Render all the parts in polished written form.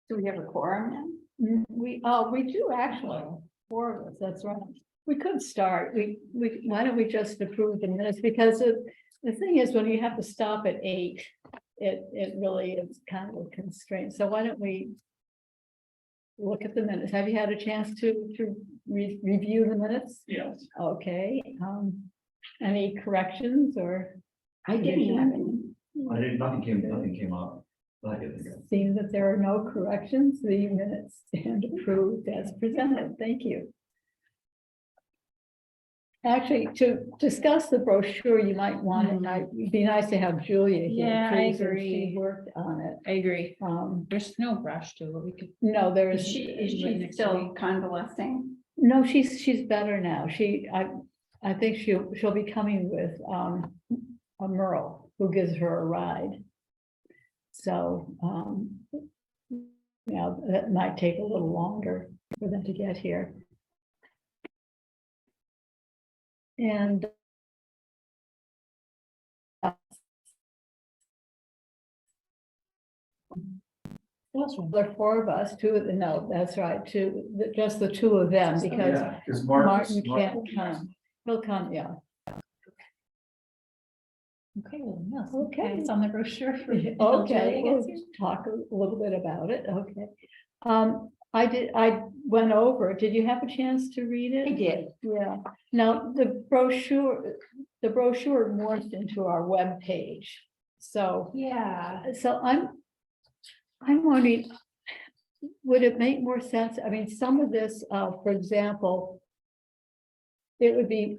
Do we have a quorum We do actually, four of us, that's right. We could start, why don't we just approve the minutes, because the thing is, when you have to stop at 8, it really is kind of a constraint, so why don't we look at the minutes? Have you had a chance to review the minutes? Yes. Okay, any corrections or? I didn't have any. I didn't, nothing came up. I could think of. Seeing that there are no corrections, the minutes stand approved as presented. Thank you. Actually, to discuss the brochure, you might want it, it'd be nice to have Julia here. Yeah, too, I since agree. She worked on it. I agree. Um, There's no brush to it. We could. no, there Is is. she still convalescing? No, she's better now. I think she'll be coming with, a Merle who gives her a ride. So, yeah, that might take a little longer for them to get here. And there are 4 of us, no, that's right, just the 2 of them, because Yeah, because Martin can't come. He'll come, yeah. Okay, well, yes, Okay. it's on the brochure. Okay, Julia we'll gets here. talk a little bit about it, okay. I went over, did you have a chance to read it? I did. Yeah, now the brochure morphed into our web page. So Yeah. I'm wondering, would it make more sense? I mean, some of this, for example, it would be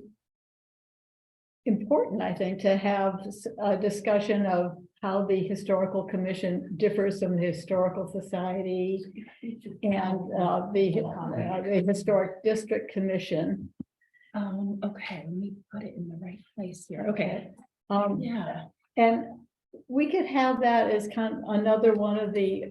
important, I think, to have a discussion of how the Historical Commission differs from the Historical Society and the Historic District Commission. Okay, let me put it in the right place here. Okay. Yeah. And we could have that as kind of another one of the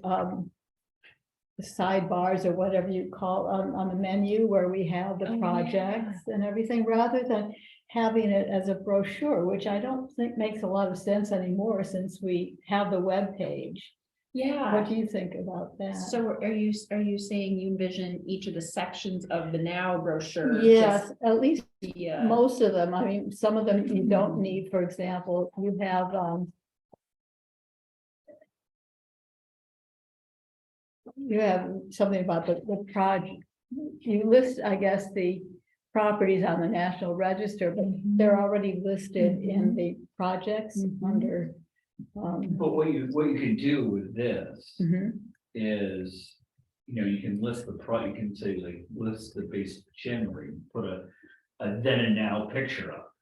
sidebars or whatever you call on the menu where we have the Oh, projects and everything, rather than having it as a brochure, which I don't think makes a lot of sense anymore since we have the web page. Yeah. What do you think about that? So are you saying you envision each of the sections of the now brochure? Yes, at least Yeah. most of them. I mean, some of them you don't need. For example, you have something about the project. You list, I guess, the properties on the National Register, but they're already listed in the projects under. But what you can do with this Mhm. is, you can list you can say like, list the base chin, or you can put a then and now picture up.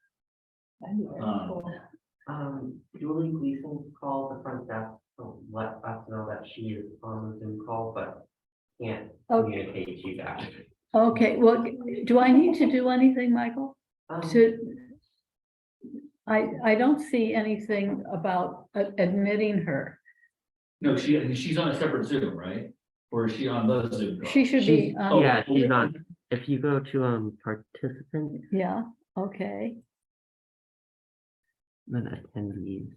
Julie Gleason called the front desk to let us know that she is on the Zoom call, but can't Okay. communicate to you guys. Okay, well, do I need to do anything, Michael? I don't see anything about admitting her. No, she's on a separate Zoom, right? Or is she on the Zoom call? She should be, Yeah, she's on. If you go to participant, yeah, okay. then attendees.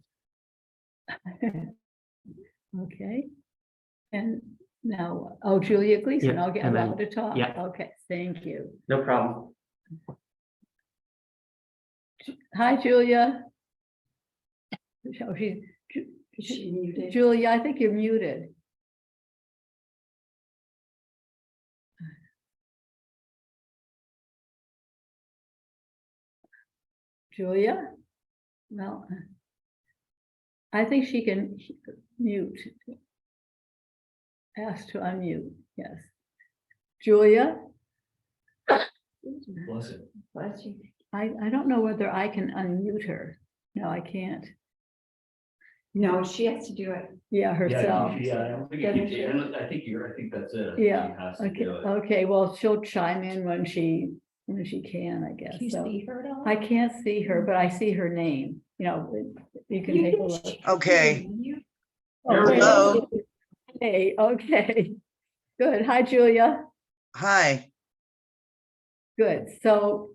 Okay. And now, Julia Gleason, Yeah, I'll get and then- allowed to talk. yeah. Okay, thank you. No problem. Hi, Julia. Oh, She muted. Julia, I think you're muted. Julia? No. I think she can mute. Ask to unmute, yes. Julia? Bless it. Bless you. I don't know whether I can unmute her. No, I can't. No, she has to do it. Yeah, herself. Yeah, I don't think you can. I think that's it. I think Yeah, she has to Okay, do it. okay, well, she'll chime in when she can, I guess. Can you So see her at all? I can't see her, but I see her name, you can take a look. Okay. Okay. Hello. Hey, okay. Good. Hi, Julia. Hi. Good. So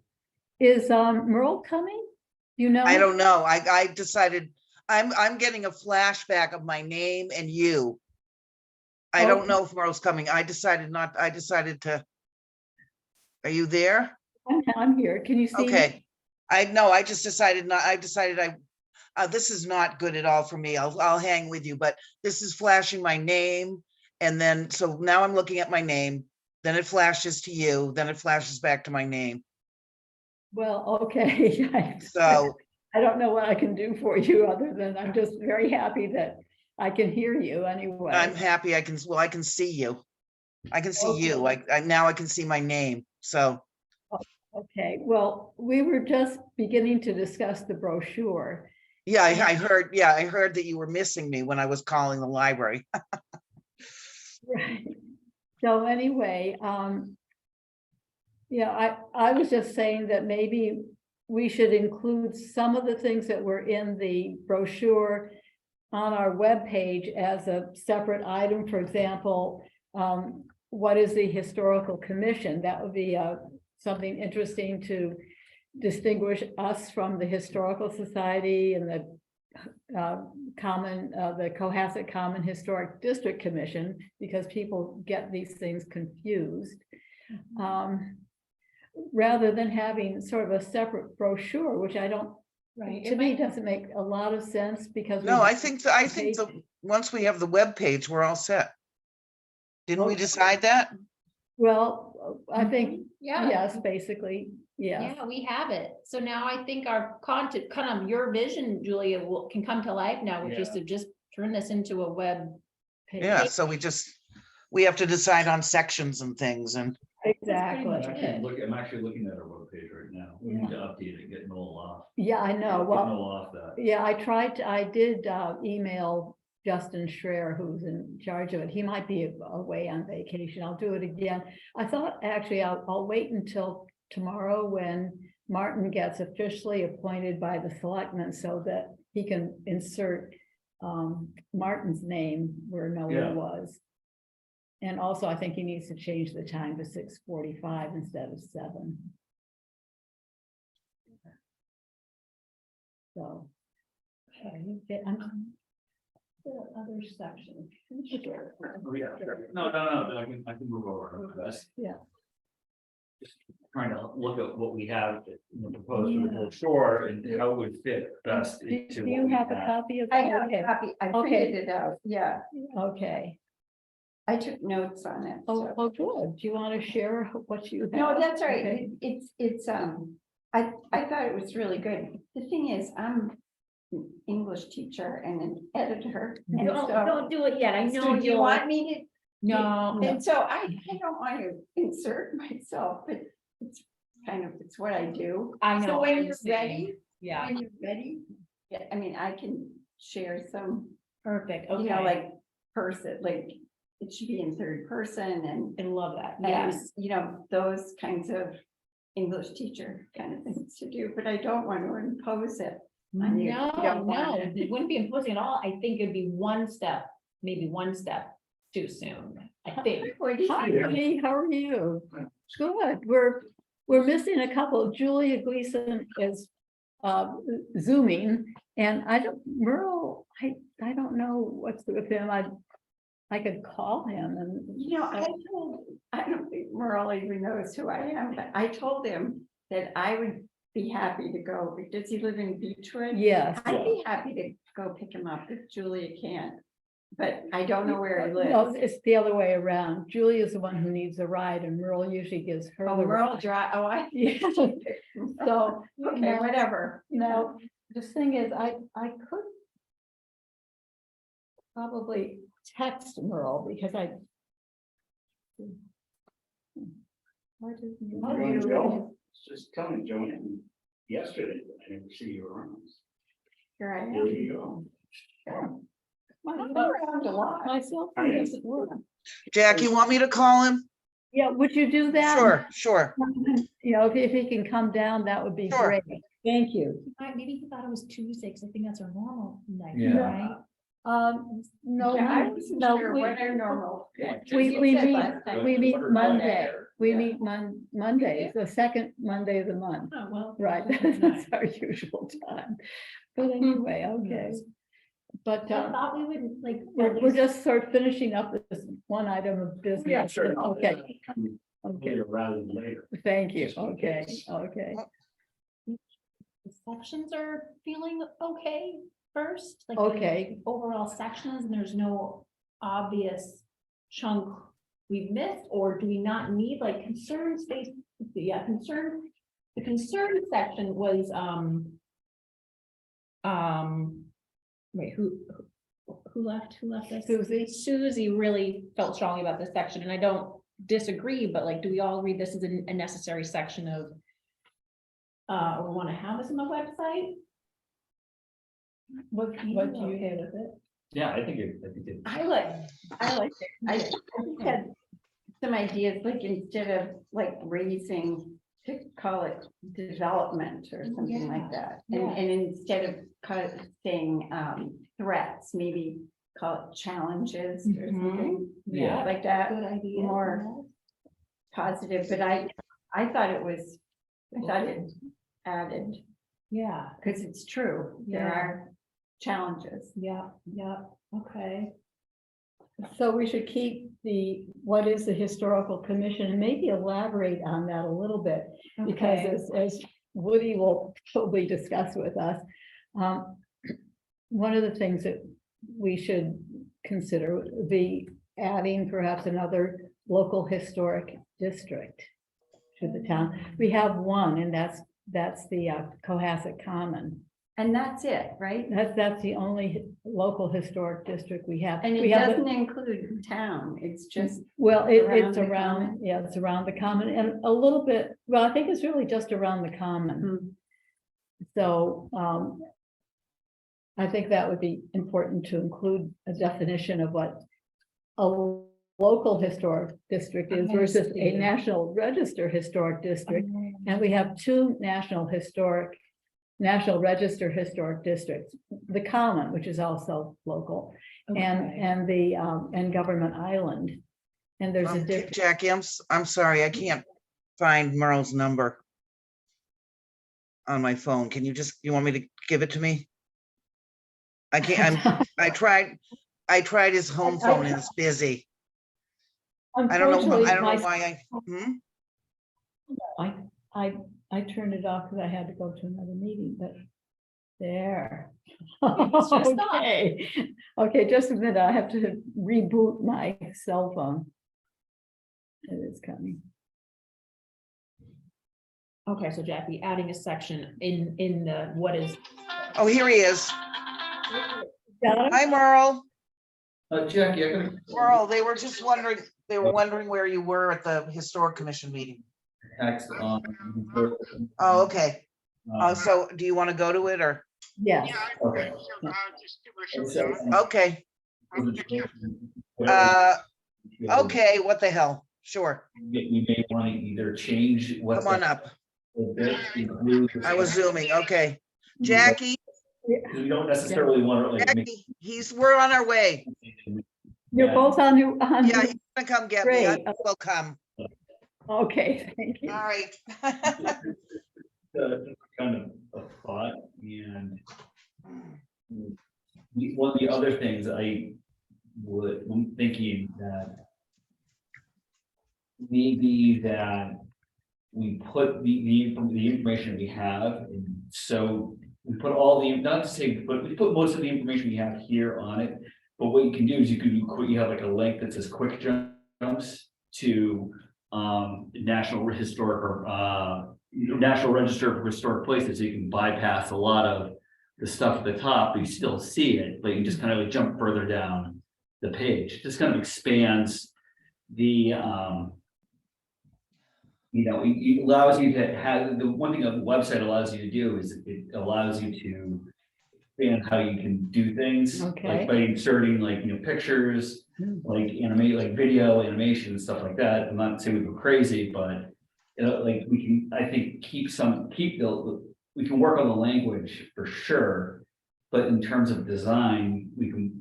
is Merle coming? You know? I don't know. I decided I'm getting a flashback of my name and you. I don't Okay. know if Merle's coming. I decided to. Are you there? I'm here. Can you see me? Okay. I just decided this is not good at all for me. I'll hang with you, but this is flashing my name. And then, so now I'm looking at my name, then it flashes to you, then it flashes back to my name. Well, okay. So, I don't know what I can do for you other than I'm just very happy that I can hear you anyway. I'm happy I can see you. I can see you. Now I can see my name. So, Okay, well, we were just beginning to discuss the brochure. yeah, I heard that you were missing me when I was calling the library. Right. So anyway, yeah, I was just saying that maybe we should include some of the things that were in the brochure on our webpage as a separate item. For example, what is the Historical Commission? That would be something interesting to distinguish us from the Historical Society and the the Cohasset Common Historic District Commission, because people get these things confused. Rather than having sort of a separate brochure, which I don't, Right. to me, doesn't make a lot of sense because. No, I think once we have the web page, we're all set. Didn't we Okay. decide that? Well, I think, Yeah, yes, basically, yeah. yeah, we have it. So now I think our content, kind of your vision, Julia, can come to life now, which is to just turn this into a web page. Yeah, so we have to decide on sections and things and, Exactly. I'm actually looking at our webpage right now. We need to update it, get Noel off. Yeah, I know. Get Well, Noel off that. yeah, I did email Justin Schreier, who's in charge of it. He might be away on vacation. I'll do it again. I thought, actually, I'll wait until tomorrow when Martin gets officially appointed by the selectmen so that he can insert Martin's name where Yeah. Noah was. And also, I think he needs to change the time to 6:45 instead of 7. So. Okay, the other section. Oh, yeah, sure. No, I can move over. That's- Yeah. Just trying to look at what we have in the proposed for the brochure and how it would fit best Do into do you what we have a have. copy of I that? have Okay. a copy, I Okay. printed it out, yeah, Okay. I took notes on it. Oh, so. oh, good. Do you want to share what you have? No, that's all right, Okay. it's, I thought it was really good. The thing is, I'm an English teacher and an editor. and Don't, so- don't do it yet. I So know do you you'll. want me to? No, And so I don't want to insert myself, but it's it's what I do. I know. So I when you're understand. ready, Yeah, when you're ready, yeah, I mean, I can share some, perfect. you know, Okay. like person, like it should be in third person and, I love that. and, Yes. you know, those kinds of English teacher kind of things to do, but I don't want to impose it on you. No, You don't no, want it wouldn't be imposing at all. I think it'd be one step, maybe one step too soon, I think. Hi, Lee, how are you? Good. We're missing a couple. Julia Gleason is Zooming, and Merle, I don't know what's with him. I could call him and. You know, I don't think Merle even knows who I am, but I told him that I would be happy to go. Does he live in Beechwood? Yes. I'd be happy to go pick him up if Julia can't, but I don't know where he No, lives. it's the other way around. Julia's the one who needs a ride and Merle usually gives her. Oh, the Merle ride. drive, oh, I. Yeah. So, Okay, now- whatever. Now, the thing is, I could probably text Merle because I. Why doesn't- How do you- It's just coming, Joanne. Yesterday, I didn't see you around. Here I There am. you go. I'm around a lot. My cell phone doesn't work. Jack, you want me to call him? Yeah, would you do that? Sure. You know, if he can come down, that would be Sure. great. Thank you. Maybe he thought it was Tuesday, because I think that's our normal night, Yeah. right? No, Yeah, I wasn't no, sure what our normal. we You meet, said last time. we meet Monday. We Yeah. meet Mondays, the second Monday of the month. Oh, well. Right, that's our usual time. But anyway, okay. But I thought we would like. we're just sort of finishing up this one item of business. Yeah, sure. Okay, okay, Later rather than later. thank you, okay, okay. The sections are feeling okay first, like. Okay. the Overall sections, and there's no obvious chunk we've missed, or do we not need like concern space? Yeah, concern, the concern section was, wait, who left this? Susie? Susie really felt strongly about this section, and I don't disagree, but like, do we all read this as a necessary section of we want to have this on the website? What do you? Okay with it? Yeah, I think it. I like it. I just had some ideas, like instead of like raising, to call it development or something like that. Yeah. And instead of saying threats, maybe call it challenges or Mhm. something Yeah. like that, Good idea. more positive, but I thought it added, Yeah, because it's true, there Yeah. are challenges. yeah, okay. So we should keep what is the historical commission and maybe elaborate on that a little bit. Because as Woody will probably discuss with us, one of the things that we should consider would be adding perhaps another local historic district to the town. We have one, and that's the Cohasset Common. And that's it, right? That's the only local historic district we have. And We it have doesn't include town, it's just, Well, around it's the around, common? yeah, it's around the common and a little bit, well, I think it's really just around the common. Hmm. So, I think that would be important to include a definition of what a local historic district is I versus see. a National Register historic district. And we have two National Register historic districts, the common, which is also local, and the, and Government Island. And there's a difference. Jackie, I'm sorry, I can't find Merle's number on my phone. Can you want me to give it to me? I can't, I tried his home phone and it's busy. I don't know why I turned it off because I had to go to another meeting, but there. It's just off. Okay, okay, just a minute, I have to reboot my cell phone. It is coming. Okay, so Jackie, adding a section in the, what is, Oh, here he is. Got it? Hi, Merle. Jackie, I gotta. Merle, they were wondering where you were at the Historic Commission meeting. Text on. Oh, okay. So do you want to go to it or? Yes. Okay. Okay, okay, what the hell? Sure, We may want to either change what. come on up. I was zooming. zooming, okay. Jackie, We don't necessarily want to like. make- Jackie, we're on our way. You're Yeah. both on your, Yeah, he's gonna come get me. I Great. will come. okay, thank All you. right. Kind of a thought and. One of the other things I'm thinking that. Maybe that we put the information we have, and so we put all the, not to say, but we put most of the information we have here on it. But what you can do is you have like a link that says quick jumps to National Historic or National Register of Historic Places, so you can bypass a lot of the stuff at the top, but you still see it, but you just kind of like jump further down the page. Just kind of expands the it allows you to have, the one thing a website allows you to do is it allows you to expand how you can do things. Okay. Like by inserting like, pictures, like animate, like video, animation and stuff like that. I'm not saying we go crazy, but like we can, I think, we can work on the language for sure. But in terms of design, we can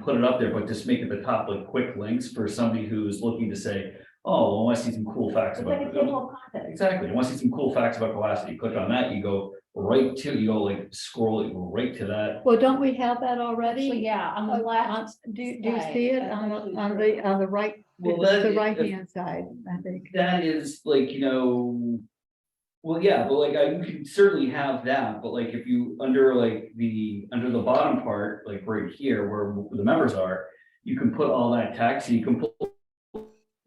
put it up there, but just make at the top like quick links for somebody who's looking to say, oh, well, I want to see some cool facts it's about like a table of contents. Exactly. I want to see some cool facts about Cohasset. You click on that, you go, right to, you go like scroll, you go right to that. Well, don't we have that already? Actually, yeah, on the left. Do you side, see it that's on actually on the right, Well, it's the that- right hand side, I think. That is like, well, yeah, but like, you can certainly have that, but like, if you, under the bottom part, like right here where the members are, you can put all that text, and you can put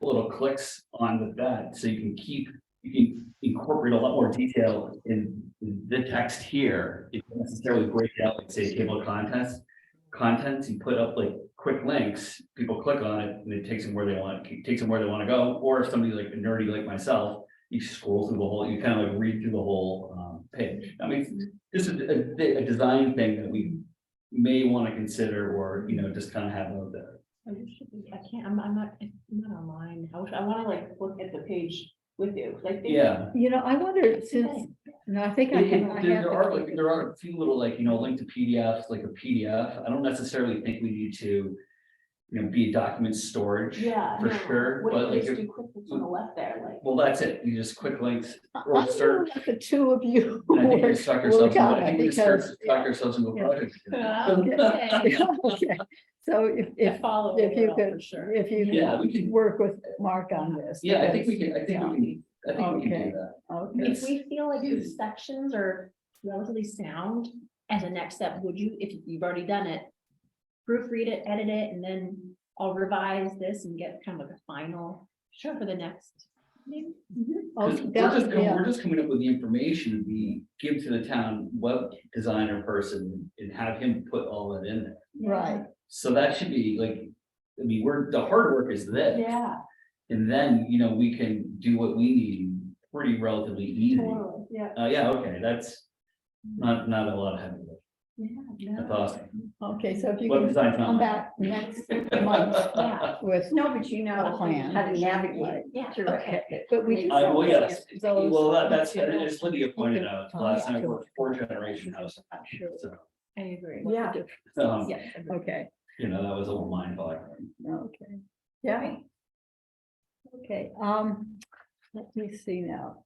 little clicks on with that, so you can incorporate a lot more detail in the text here. You don't necessarily break it out, like say table of contents, you put up like quick links, people click on it and it takes them where they want, to go. Or if somebody like a nerdy like myself, you scroll through the whole, you kind of like read through the whole page. I mean, it's just a design thing that we may want to consider, or, just kind of have out there. I can't, I'm not online. I wanna like look at the page with you, 'cause I think. Yeah. I wonder since, no, I think I have. I have There are, the- there are a few little link to PDFs, like a PDF. I don't necessarily think we need to, be a document storage. Yeah. For no, sure, What but if like, you just do quick links on the left there, like? well, that's it. You just quick links I'm or gonna search. let the two of you. I think you work- stuck work yourselves, on I it think we just because- stuck ourselves into a yeah. project. Okay. Okay, so I follow if it you well, could, for sure. if you Yeah, we could can- work with Mark on this. Yeah, I think we because- can, I think we can Okay. do that. Okay, If we feel like these sections are relatively sound, as a next step, would you, if you've already done it, proofread it, edit it, and then I'll revise this and get kind of a final for the next. maybe? Oh, 'Cause yeah. we're just coming up with the information we give to the town web designer person and have him put all that in there. Right, So that should be like, I mean, the hard work is this. Yeah, And then, we can do what we need pretty relatively easy. totally, yeah. Yeah, okay, that's not a lot of heavy lift. Yeah. That's awesome. okay, so if you Web can design's not come mine. back next month Yeah. with. No, but you know A plan. how to navigate Yeah, through okay. it. But we. do Well, yes, those- well, that's, you know, as Lydia pointed out, last time, we're four generation house. I'm sure. So, I agree. Yeah. um, Yeah. agreed. Okay, that was a little mind boggling. okay, Yeah, okay, let me see now.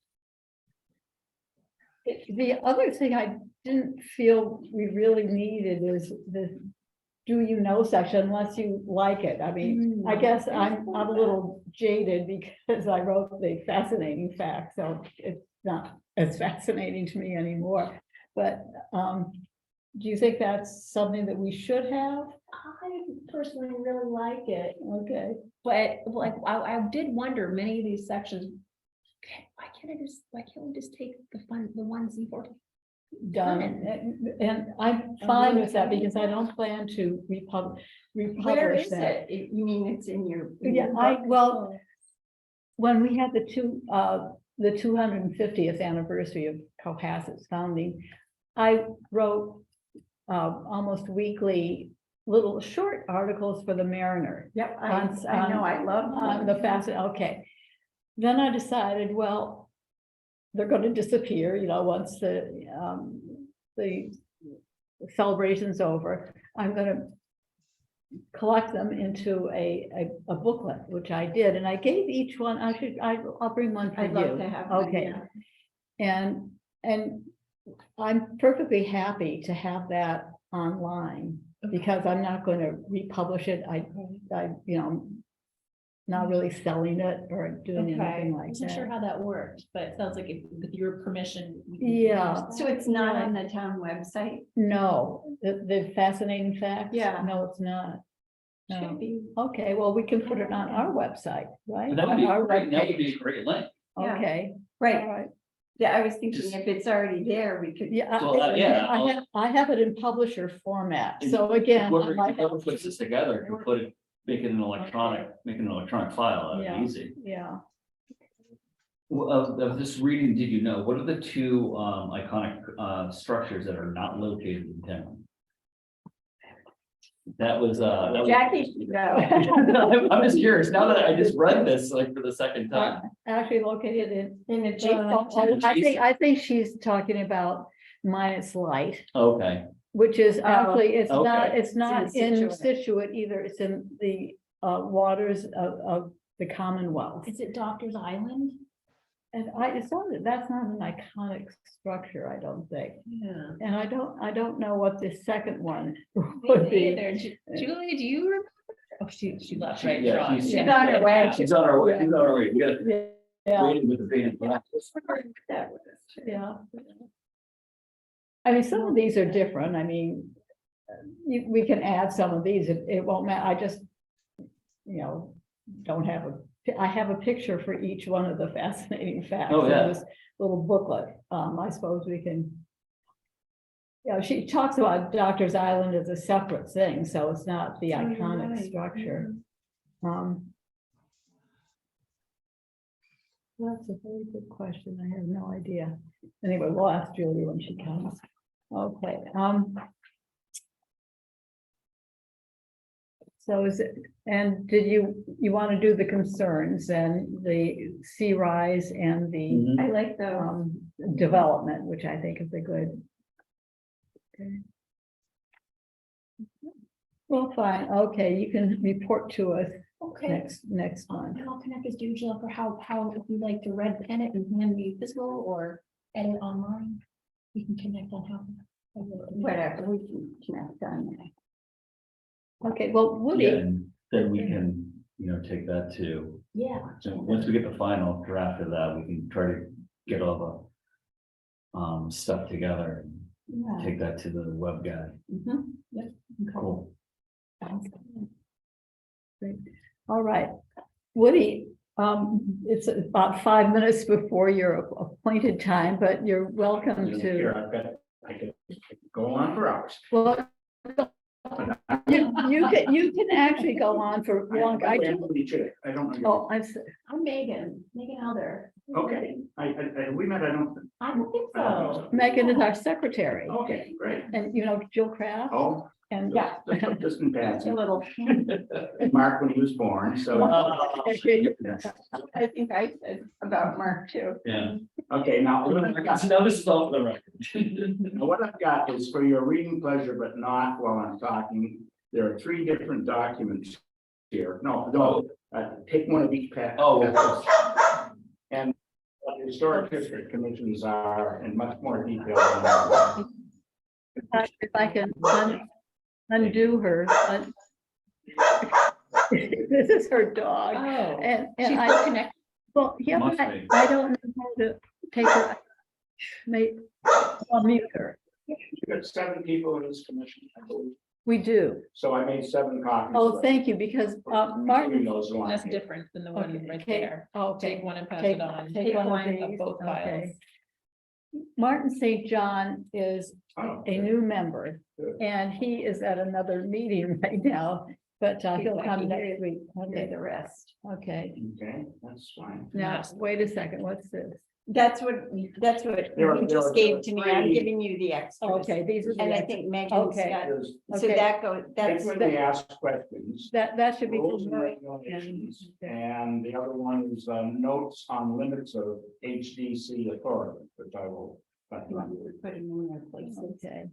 The other thing I didn't feel we really needed is the do you know section unless you like it. I mean, I guess I'm a little jaded because I wrote the fascinating fact, so it's not as fascinating to me anymore. But do you think that's something that we should have? I personally really like it, Okay, but like, I did wonder, many of these sections. Why can't we just take the ones in 14? done, and I'm fine with that because I don't plan to where republish is that. it? You mean it's in your? Yeah, well, when we had the 250th anniversary of Cohasset's founding, I wrote almost weekly little short articles for the Mariner Yep, I on- know, I love. on the facet, okay. Then I decided, well, they're gonna disappear, once the celebration's over. I'm gonna collect them into a booklet, which I did, and I gave each one, I'll bring one for you. I'd love to have. one, Okay, yeah. and I'm perfectly happy to have that online, because I'm not gonna republish it, I, not really selling it or doing Okay, anything I like wasn't sure that. how that worked, but it sounds like with your permission. we can Yeah. use So that. it's not on the town website? No, the fascinating facts? Yeah. No, it's not. No. Should be. Okay, well, we can put it on our website, right? That would On be our great, that would webpage. be a great link. Yeah. Okay, all Right, right. yeah, I was thinking Just- if it's already there, we could. Yeah, Well, yeah, I have it in publisher format, And so again. I Whoever might have puts to- this together can put it, make it an electronic file, out of Yeah. it easy. Yeah, Well, of this reading, did you know, what are the two iconic structures that are not located in town? That was. Jackie should go. I'm just curious, now that I just read this like for the second time. actually located in. In a I think she's talking about Minus Light, Okay, which is Oh, actually, it's not, okay. it's not It's in in Situate. Situate either, it's in the waters of the Commonwealth. Is it Doctor's Island? And it's not, that's not an iconic structure, I don't think. Yeah. And I don't know what the second one Me would be. neither. Julie, do you remember? Oh, she left, right? Yeah, Dawn. she's- She's on her way. She's on her way, she's on her way. We got Yeah, waiting with the band. yeah. I mean, some of these are different. I mean, we can add some of these. It won't matter. I just, don't have I have a picture for each one of the fascinating facts Oh, in yeah. this little booklet. I suppose we can. She talks about Doctor's Island as a separate thing, so it's not the Oh, you're iconic right. structure. That's a very good question. I have no idea. Anyway, we'll ask Julie when she comes. Okay, so is it, and did you want to do the concerns and the sea rise and the Mhm. I like those. development, which I think is a good. Okay. Well, fine. Okay, you can report to us Okay. next month. And I'll connect with you, Jill, for how, if you like to red pen it and hand me physical or edit online. We can connect on how. Whatever, we can connect on that. Okay, well, Yeah, Woody, and then we can, take that to, Yeah. so once we get the final draft of that, we can try to get all the stuff together and Yeah. take that to the web guy. Mhm. Cool. all right. Woody, it's about 5 minutes before your appointed time, but you're welcome Here, to, I could go on for hours. well, you can actually go on for long. I do. I don't know. Oh, I see. I'm Megan Elder. Okay, we met, I don't. I don't think I don't so. think Megan is our secretary. Okay, great. And Jill Craft Oh. and. Yeah. Just in A passing, little. Mark when he was born, so. I think I said about Mark too. Yeah. Okay, now. Now this is all for the record. Now, what I've got is for your reading pleasure, but not while I'm talking. There are 3 different documents here. No, take one of each pack. Oh, And what the historic district commissions are in much more detail. than If I can undo her. This is her dog. Oh. And She's I, still connected. well, yeah, Must but be. I don't know how to take her. I'll mute her. You've got 7 people in this commission, I believe. We do. So I made 7 copies. Oh, thank you, because Martin Martin. knows the That's one. different than the one Okay, right okay, there. okay. Take one and pass Take- it on. take one of of these, both files. okay. Martin St. John is Oh, a new member, Good. and he is at another meeting right now, but he'll come next week. Okay, Okay, the rest. okay. Okay, that's fine. Now, wait a second, what's this? That's what There are- you there just are gave to me. I'm 3. giving you the extras. Okay, these are. the And I ex- think Megan's Okay. got, There's so Okay. that goes, that's, frequently asked questions. That should be. Rules and for- regulations, and the other one is notes on limits of HDC authority, which I will. you want me to put them in their places. Okay,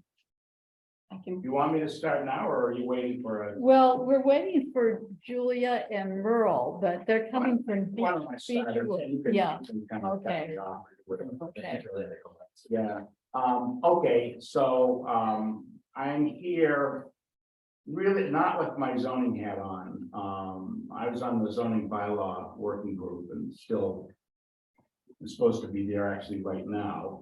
I can, You want me to start now, or are you waiting for a? well, we're waiting for Julia and Merle, but they're coming from. Why don't I start? Yeah, You can kind of okay. cut me off or whatever. Okay. Yeah, okay, so, I'm here. Really not with my zoning hat on, I was on the zoning bylaw working group and still. I'm supposed to be there actually right now,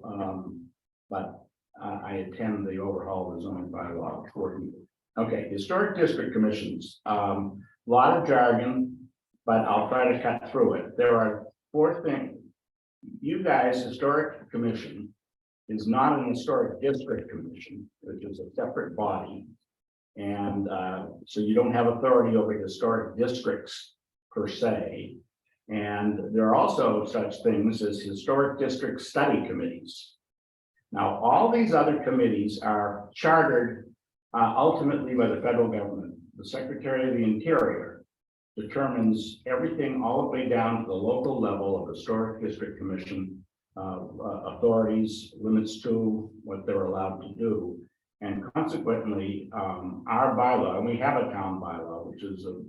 but, I attend the overhaul of the zoning bylaw working. Group. Okay, historic district commissions, lot of jargon, but I'll try to cut through it. There are 4 things. You guys, historic commission is not an historic district commission, which is a separate body. And so you don't have authority over historic districts per se. And there are also such things as historic district study committees. Now, all these other committees are chartered ultimately by the federal government. The Secretary of the Interior determines everything all the way down to the local level of historic district commission authorities, limits to what they're allowed to do. And consequently, our bylaw, and we have a town bylaw, which is a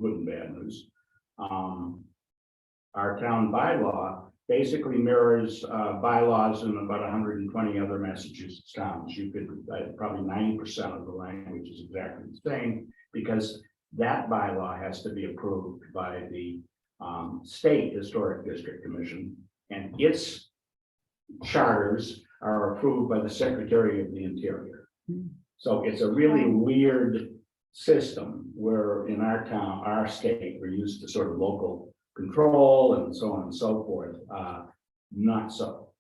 good and bad news. our town bylaw basically mirrors bylaws in about 120 other Massachusetts towns. You could, probably 90% of the language is exactly the same, because that bylaw has to be approved by the State Historic District Commission, and its charters are approved by the Secretary of the Interior. So it's a really weird system where in our town, our state, we're used to sort of local control and so on and so forth. Not so.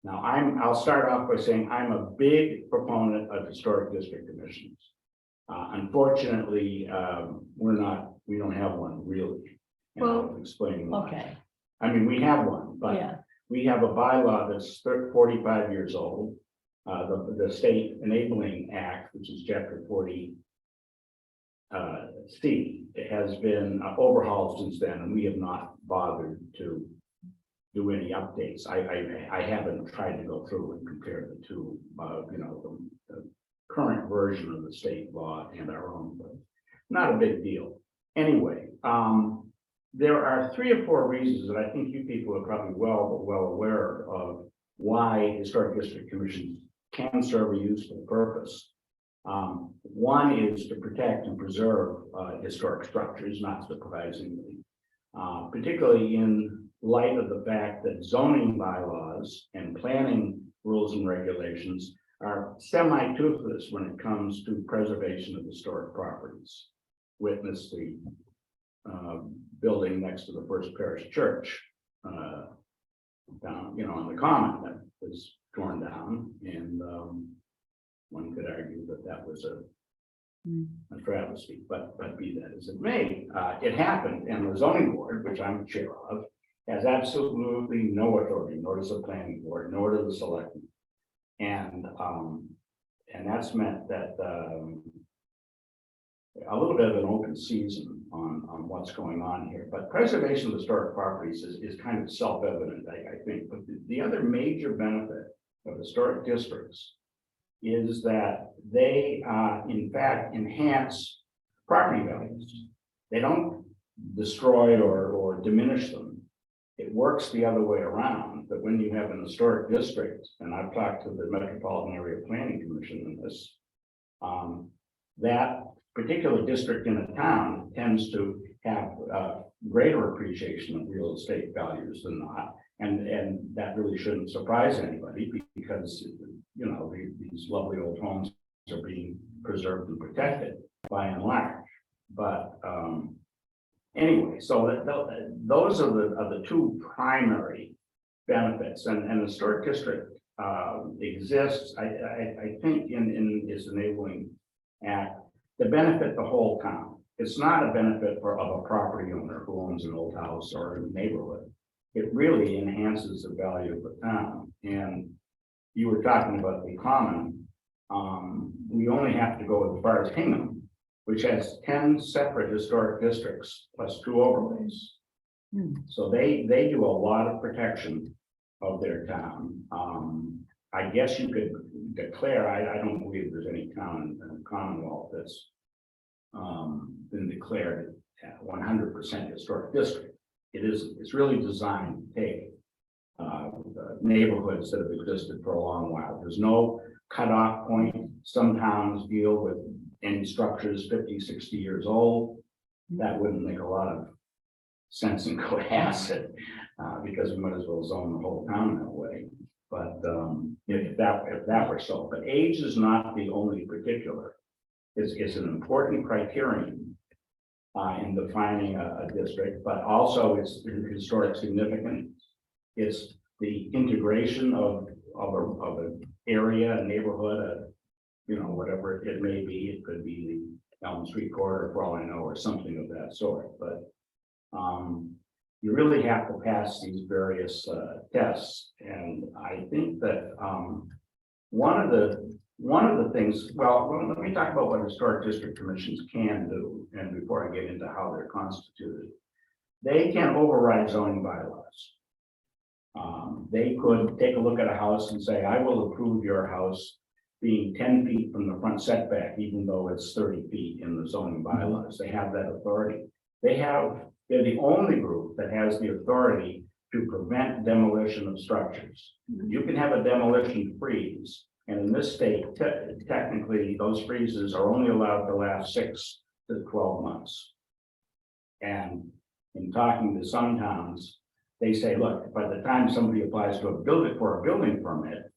Now, I'll start off by saying I'm a big proponent of historic district commissions. Unfortunately, we don't have one really. And I'll explain why. Okay, I mean, we have one, but yeah, we have a bylaw that's 45 years old. The State Enabling Act, which is Chapter 40. C, it has been overhauled since then, and we have not bothered to do any updates. I haven't tried to go through and compare the two, the current version of the state law and our own, but not a big deal. Anyway, there are 3 or 4 reasons that I think you people are probably well aware of why historic district commissions can serve a useful purpose. One is to protect and preserve historic structures, not surprisingly, particularly in light of the fact that zoning bylaws and planning rules and regulations are semi-toothless when it comes to preservation of historic properties. Witness the building next to the First Parish Church down, on the common that was torn down, and one could argue that that was a travesty, but be that as it may, it happened, and the zoning board, which I'm chair of, has absolutely no authority, nor does the planning board, nor does the selectmen. And that's meant that a little bit of an open season on what's going on here. But preservation of historic properties is kind of self-evident, I think. But the other major benefit of historic districts is that they in fact enhance property values. They don't destroy or diminish them. It works the other way around, that when you have an historic district, and I've talked to the Metropolitan Area Planning Commission on this, that particular district in a town tends to have greater appreciation of real estate values than not. And that really shouldn't surprise anybody, because these lovely old homes are being preserved and protected by and large. But anyway, so those are the 2 primary benefits, and the historic district exists, I think, in its enabling act to benefit the whole town. It's not a benefit of a property owner who owns an old house or a neighborhood. It really enhances the value of the town. And you were talking about the common. We only have to go as far as Hingham, which has 10 separate historic districts plus 2 overlays. So they do a lot of protection of their town. I guess you could declare, I don't believe there's any town in the Commonwealth that's been declared 100% historic district. It's really designed to take neighborhoods that have existed for a long while. There's no cutoff point. Some towns deal with any structures 50, 60 years old. That wouldn't make a lot of sense in Cohasset, because we might as well zone the whole town that way. But if that were so, but age is not the only particular. It's an important criterion in defining a district, but also its historic significance. It's the integration of an area, a neighborhood, whatever it may be. It could be the Elm Street corridor, for all I know, or something of that sort. But you really have to pass these various tests, and I think that one of the things, well, let me talk about what historic district commissions can do, and before I get into how they're constituted. They can override zoning bylaws. They could take a look at a house and say, I will approve your house being 10 feet from the front setback, even though it's 30 feet in the zoning bylaws. They have that authority. They have They're the only group that has the authority to prevent demolition of structures. You can have a demolition freeze, and in this state, technically, those freezes are only allowed to last 6 to 12 months. And in talking to some towns, they say, look, by the time somebody applies to a building permit,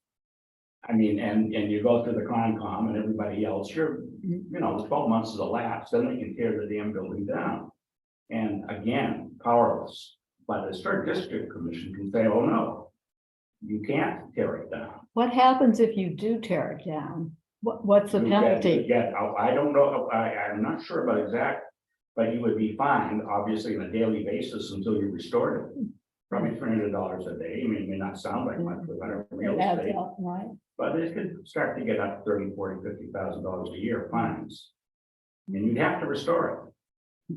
I mean, and you go through the Concom and everybody else, you know, 12 months is elapsed, then they can tear the damn building down. And again, powerless. But the Historic District Commission can say, oh, no, you can't tear it down. What happens if you do tear it down? What's the You penalty? I don't know, I'm not sure about exact, but you would be fined, obviously, on a daily basis until you restored it. Probably $300 a day. I mean, it may not sound like much with our real It adds estate, up, right? but it could start to get up $30,000, $40,000, $50,000 a year fines. And you'd have to restore it.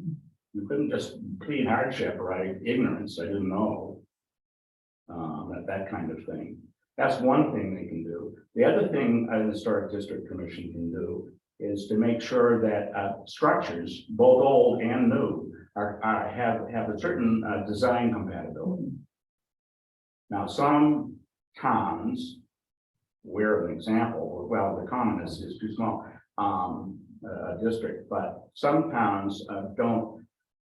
You couldn't just plead hardship, right? Ignorance, I didn't know. That kind of thing. That's one thing they can do. The other thing the Historic District Commission can do is to make sure that structures, both old and new, have a certain design compatibility. Now, some towns, we're an example, well, the common is too small, district, but some towns don't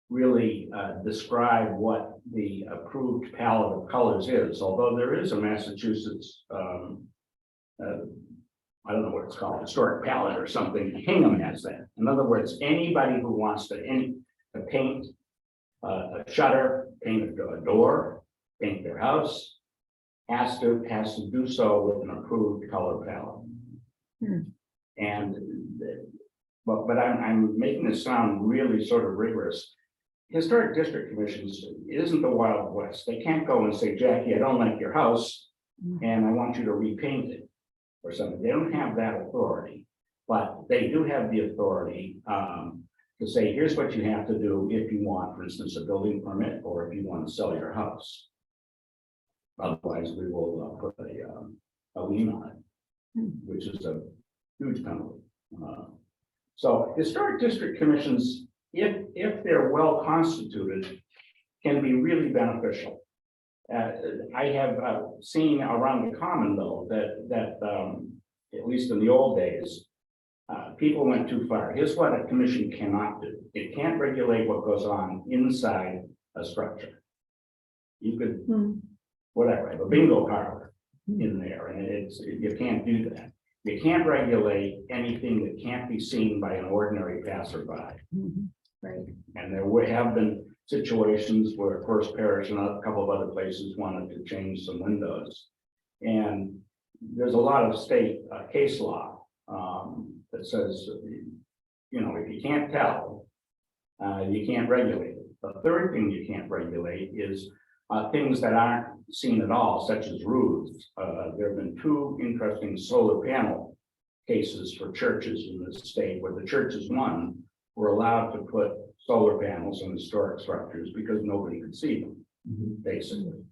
really describe what the approved palette of colors is, although there is a Massachusetts, I don't know what it's called, historic palette or something. Hingham has that. In other words, anybody who wants to paint a shutter, paint a door, paint their house, has to do so with an approved color palette. And but I'm making this sound really sort of rigorous. Historic District Commissions isn't the Wild West. They can't go and say, Jackie, I don't like your house and I want you to repaint it or something. They don't have that authority, but they do have the authority to say, here's what you have to do if you want, for instance, a building permit, or if you want to sell your house. Otherwise, we will put a lien on it, which is a huge penalty. So historic district commissions, if they're well constituted, can be really beneficial. I have seen around the common though that at least in the old days, people went too far. Here's what a commission cannot do: it can't regulate what goes on inside a structure. You could whatever, have a bingo parlor in there, and you can't do that. You can't regulate anything that can't be seen by an ordinary passerby. Right. And there have been situations where First Parish and a couple of other places wanted to change some windows. And there's a lot of state case law that says, you know, if you can't tell, you can't regulate it. The third thing you can't regulate is things that aren't seen at all, such as roofs. There have been two interesting solar panel cases for churches in this state where the churches were allowed to put solar panels on historic structures because nobody could see them, basically.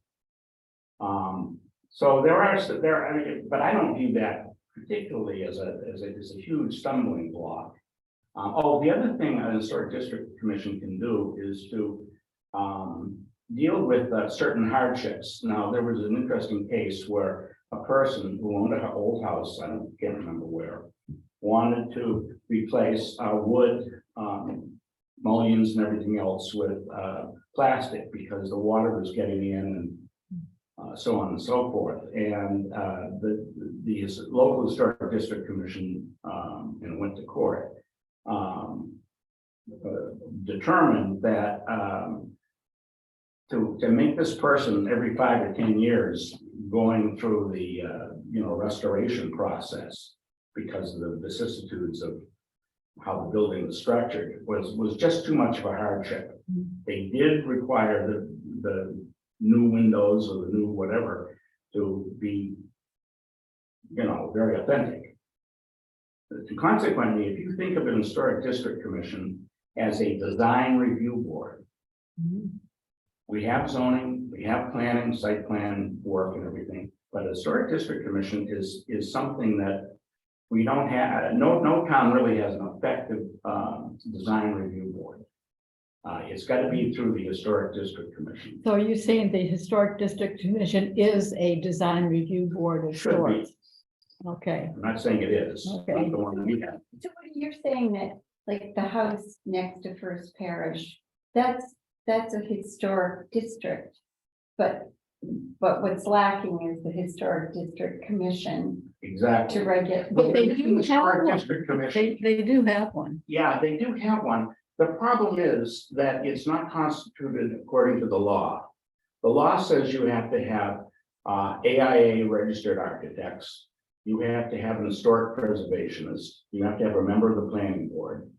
So but I don't view that particularly as a huge stumbling block. The other thing a historic district commission can do is to deal with certain hardships. Now, there was an interesting case where a person who owned an old house, I can't remember where, wanted to replace wood, mullions and everything else with plastic because the water was getting in and so on and so forth. And the local historic district commission went to court, determined that to make this person every 5 or 10 years going through the restoration process because of the vicissitudes of how the building was structured was just too much of a hardship. They did require the new windows or the new whatever to be, very authentic. Consequently, if you think of an historic district commission as a design review board, we have zoning, we have planning, site plan work and everything, but a historic district commission is something that we don't have. No town really has an effective design review board. It's gotta be through the Historic District Commission. So are you saying the Historic District Commission is a design review board of Should be. sorts? Okay, I'm not saying it is. Okay. Not the one that we have. So what you're saying that, like, the house next to First Parish, that's a historic district. But what's lacking is the Historic District Commission Exactly. to regulate. But they do have Historic one. District Commission. they do have one. Yeah, they do have one. The problem is that it's not constituted according to the law. The law says you have to have AIA registered architects. You have to have an historic preservationist. You have to have a member of the planning board.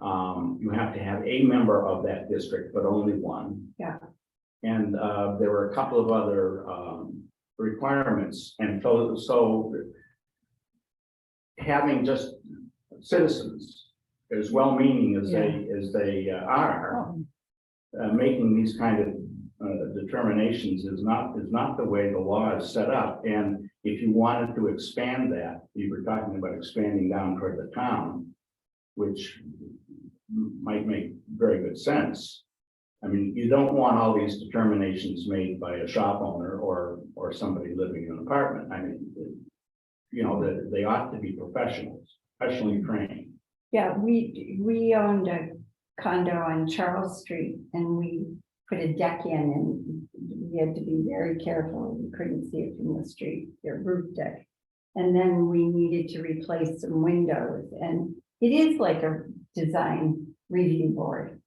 You have to have a member of that district, but only one. Yeah. And there were a couple of other requirements, and so having just citizens, as well-meaning as they are, Oh, making these kind of determinations is not the way the law is set up. And if you wanted to expand that, you were talking about expanding down toward the town, which might make very good sense. I mean, you don't want all these determinations made by a shop owner or somebody living in an apartment. I mean, you know, they ought to be professionals, professionally trained. Yeah, we owned a condo on Charles Street and we put a deck in and we had to be very careful. We couldn't see it from the street, their roof deck. And then we needed to replace some windows and it is like a design review board.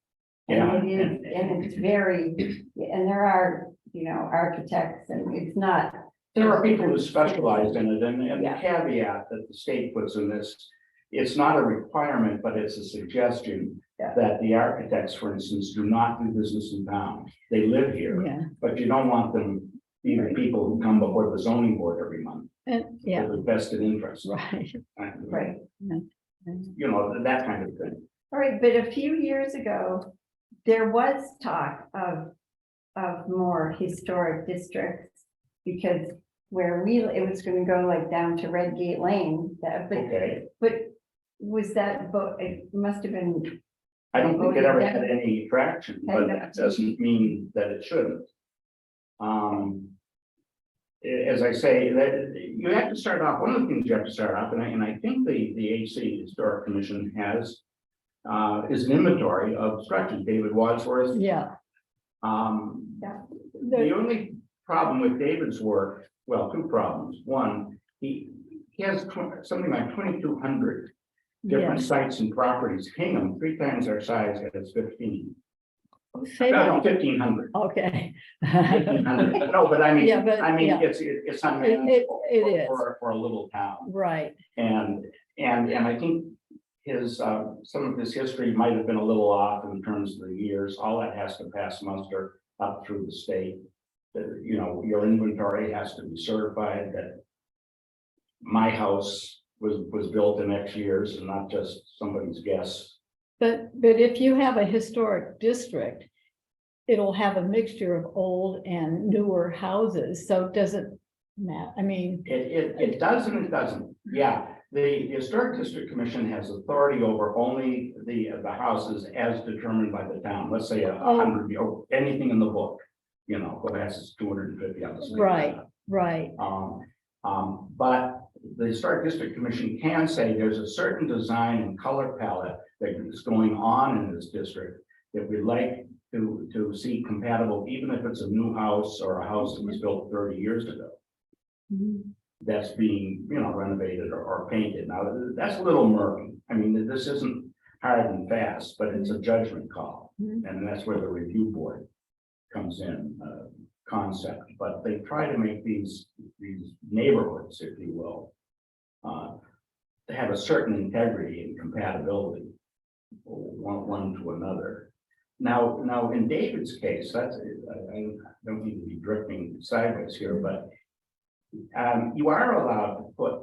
Yeah. And it is, and it's very, and there are, you know, architects and it's not. There are people who specialize in it, and the Yeah. caveat that the state puts in this, it's not a requirement, but it's a suggestion. Yeah. That the architects, for instance, do not do business in town. They live here, yeah, but you don't want them, being the people who come before the zoning board every month. and, yeah, With vested interest. right. Right. You know, that kind of thing. All right, but a few years ago, there was talk of more historic districts. Because where it was gonna go like down to Redgate Lane, Okay, but was that, it must have been, I don't think it ever had any traction, but that doesn't mean that it shouldn't. As I say, that you have to start off, one of the things you have to start off, and I think the HC Historic Commission has. Is an inventory of structures, David Wadsworth. Yeah. The only problem with David's work, well, two problems. One, he has something like 2,200 different Yes. sites and properties. Hingham, 3 times our size, has 15. Say No, that. 1,500. Okay. 1,500. No, but I mean, Yeah, but, yeah. it's unmanageable It is. for a little town. Right, And I think his, some of his history might have been a little off in terms of the years. All that has to pass muster up through the state. You know, your inventory has to be certified that my house was built in X years and not just somebody's guess. but if you have a historic district, it'll have a mixture of old and newer houses, so does it matter? I mean, It does and it doesn't. Yeah, the Historic District Commission has authority over only the houses as determined by the town. Let's say 100, or anything in the book, you know, Cohasset 250 houses. right, right, But the Historic District Commission can say there's a certain design and color palette that is going on in this district that we'd like to see compatible, even if it's a new house or a house that was built 30 years ago. That's being, you know, renovated or painted. Now, that's a little murky. I mean, this isn't hard and fast, but it's a judgment call. Mhm. And that's where the review board comes in, concept. But they try to make these neighborhoods, if you will, to have a certain integrity and compatibility, one to another. Now, in David's case, I don't need to be drifting sideways here, but you are allowed to put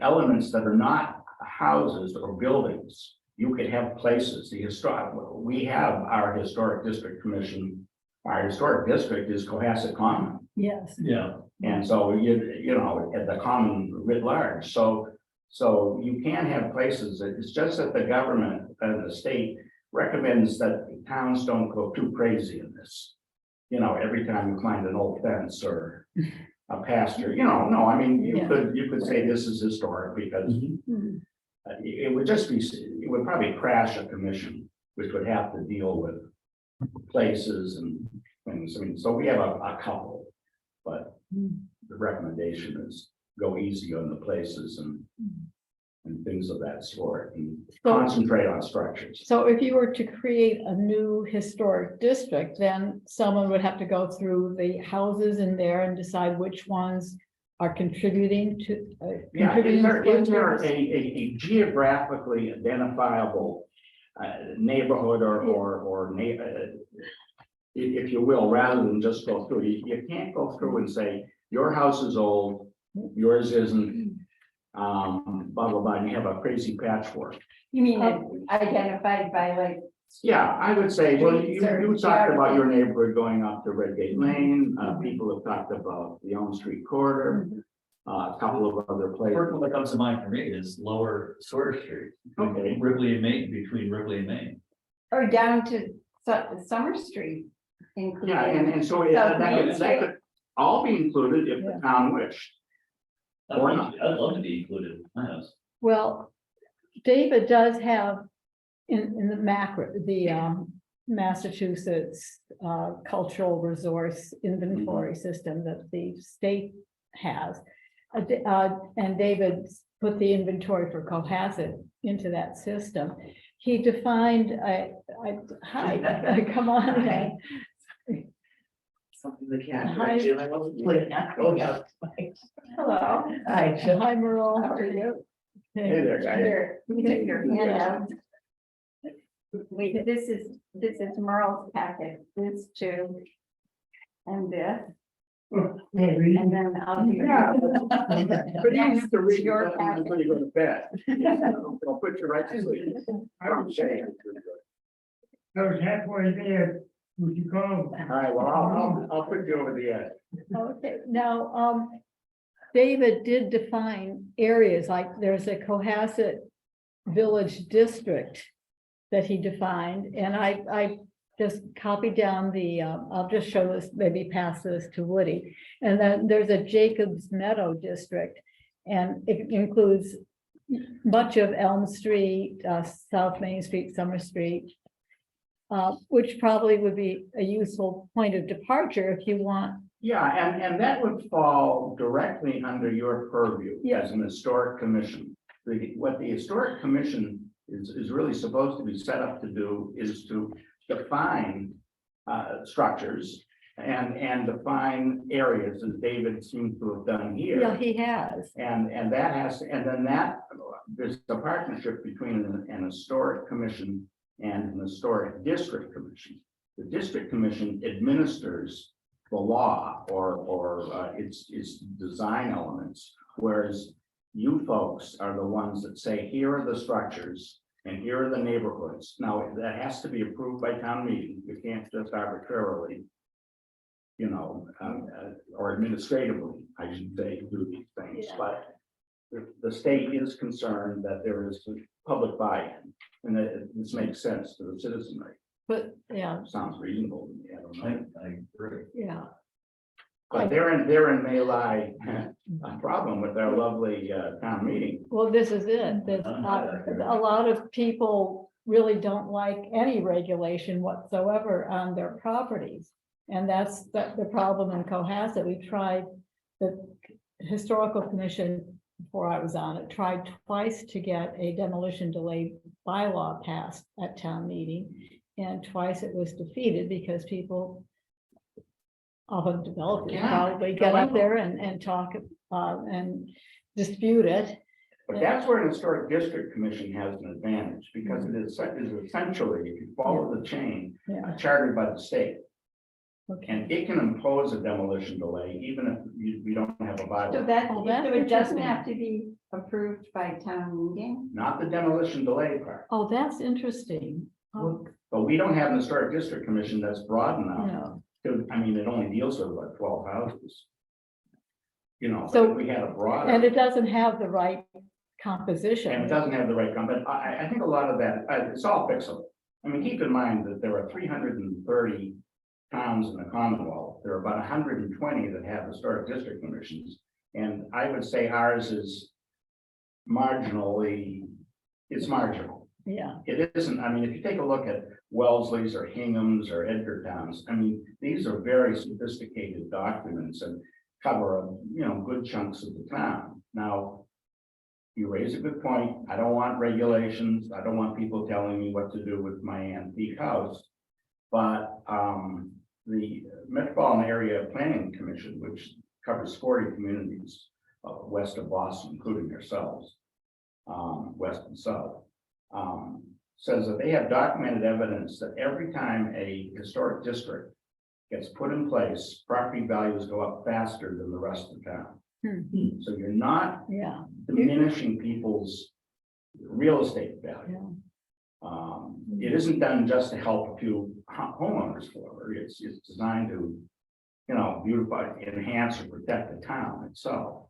elements that are not houses or buildings. You could have places, we have our Historic District Commission, our historic district is Cohasset Common. yes, Yeah. And so you know, at the common writ large, so you can have places, it's just that the government and the state recommends that towns don't go too crazy in this. You know, every time you find an old fence or a pasture, no, I mean, Yeah. you could say this is historic because Hmm. it would just be, it would probably crash a commission, which would have to deal with places and things. I mean, so we have a couple, but the recommendation is go easy on the places and things of that sort and So- concentrate on structures. So if you were to create a new historic district, then someone would have to go through the houses in there and decide which ones are contributing to. Yeah, contributing is there structures. a geographically identifiable neighborhood if you will, rather than just go through, you can't go through and say, your house is old, yours isn't. Blah, blah, blah, and you have a crazy patchwork. You mean identified by like, Yeah, I would say, well, you Streets or talked about your neighborhood going up to Redgate Lane, people have talked about the Elm Street corridor. A couple of other places. First one that comes to mind for me is Lower Sawyer Street. Okay. Ripley and Main, between Ripley and Main. or down to Summer Street included. Yeah, and so South Main that could all be included if the town wished. I'd love to be included in my house. Well, David does have in the Massachusetts cultural resource inventory system that the state has. And David put the inventory for Cohasset into that system. He defined, hi, come on. Something the cat. Hi. I wasn't playing that. Oh, yeah. Hello. Hi, Merle, how are you? Hey there, guys. Here, you take your hand out. Wait, this is Merle's packet, this too. And this, and then I'll do. Yeah. But you have to read Your your packet. before you go to bed. I'll put you right to sleep. I don't say. I was halfway there, would you call? All right, well, I'll put you over the edge. Okay, now, David did define areas, like there's a Cohasset Village District that he defined, and I just copied down I'll just show this, maybe pass this to Woody. And then there's a Jacobs Meadow District, and it includes much of Elm Street, South Main Street, Summer Street, which probably would be a useful point of departure if you want. Yeah, and that would fall directly under your purview as an historic commission. What the historic commission is really supposed to be set up to do is to define structures and define areas, as David seems to have done here. Yeah, he has. And that has, and then there's a partnership between an historic commission and an historic district commission. The district commission administers the law or its design elements, whereas you folks are the ones that say, here are the structures and here are the neighborhoods. Now, that has to be approved by town meeting. You can't just arbitrarily, or administratively, I should say, do these things, but the state is concerned that there is public buy-in, and that this makes sense to the citizenry. But, yeah, Sounds reasonable to me, I don't know. I agree. yeah. But therein may lie a problem with our lovely town meeting. Well, this is it. There's a lot of people really don't like any regulation whatsoever on their properties. And that's the problem in Cohasset. We tried, the historical commission, before I was on it, tried twice to get a demolition delay bylaw passed at town meeting. And twice it was defeated because people, often developers, Yeah. probably get up there and talk and dispute it. But that's where an historic district commission has an advantage, because it is essentially, if you follow the chain, Yeah, chartered by the state. okay. And it can impose a demolition delay, even if we don't have a So bylaw. that, Oh, so that's it doesn't interesting. have to be approved by town meeting? Not the demolition delay part. Oh, that's interesting. Oh, But we don't have an historic district commission that's broad enough. no. It only deals with like 12 houses. But So- if we had a broader. And it doesn't have the right And it composition. doesn't have the right but I think a lot of that, it's all fixable. I mean, keep in mind that there are 330 towns in the Commonwealth. There are about 120 that have historic district commissions. And I would say ours is marginally, it's marginal. Yeah, It isn't, I mean, if you take a look at Wellesley's or Hingham's or Edgartown's, I mean, these are very sophisticated documents and cover, good chunks of the town. Now, you raise a good point. I don't want regulations. I don't want people telling me what to do with my antique house. But the Metropolitan Area Planning Commission, which covers 40 communities west of Boston, including yourselves, west and south, says that they have documented evidence that every time a historic district gets put in place, property values go up faster than the rest of the town. So you're not yeah, diminishing people's real estate value. It isn't done just to help a few homeowners, however, it's designed to, beautify, enhance or protect the town itself.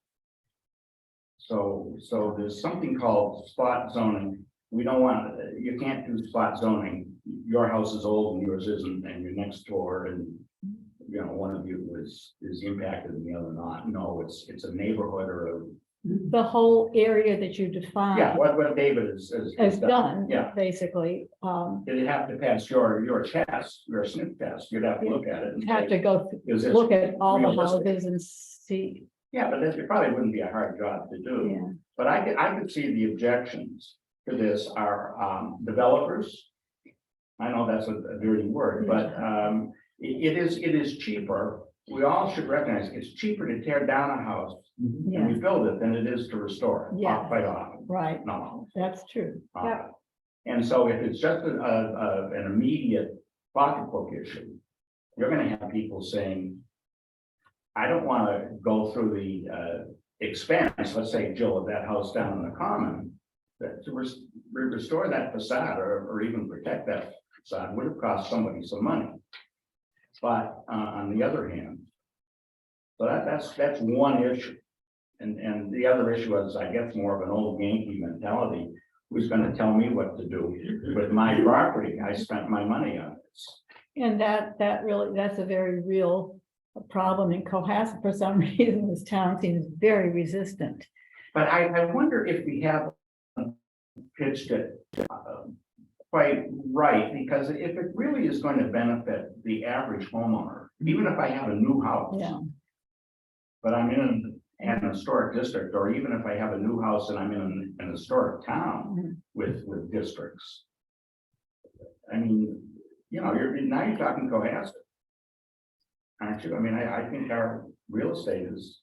So there's something called spot zoning. We don't want, you can't do spot zoning. Your house is old and yours isn't, and you're next door, and one of you is impacted and the other not. No, it's a neighborhood or the whole area that you define. what David is done, Yeah. basically, It'd have to pass your test, your sniff test. You'd have to look at it and have say, to go is this look at all the realistic? houses and see, Yeah, but it probably wouldn't be a hard job to do. yeah, But I could see the objections to this are developers. I know that's a dirty word, but it is cheaper. We all should recognize it's cheaper to tear down a house and yeah, rebuild it than it is to restore it. Yeah. Quite often. right, No. that's true. And so if it's just an immediate pocketbook issue, you're gonna have people saying, I don't wanna go through the expense, let's say, Jill, of that house down in the common, that to restore that facade or even protect that facade would have cost somebody some money. But on the other hand, so that's one issue. And the other issue is, I guess, more of an old Yankee mentality. Who's gonna tell me what to do with my property? I spent my money on this. And that really, that's a very real problem in Cohasset. For some reason, this town seems very resistant. But I wonder if we have pitched it quite right, because if it really is going to benefit the average homeowner, even if I have a new house. Yeah. But I'm in an historic district, or even if I have a new house and I'm in an historic town with districts. I mean, now you're talking Cohasset. Aren't you? I mean, I think our real estate is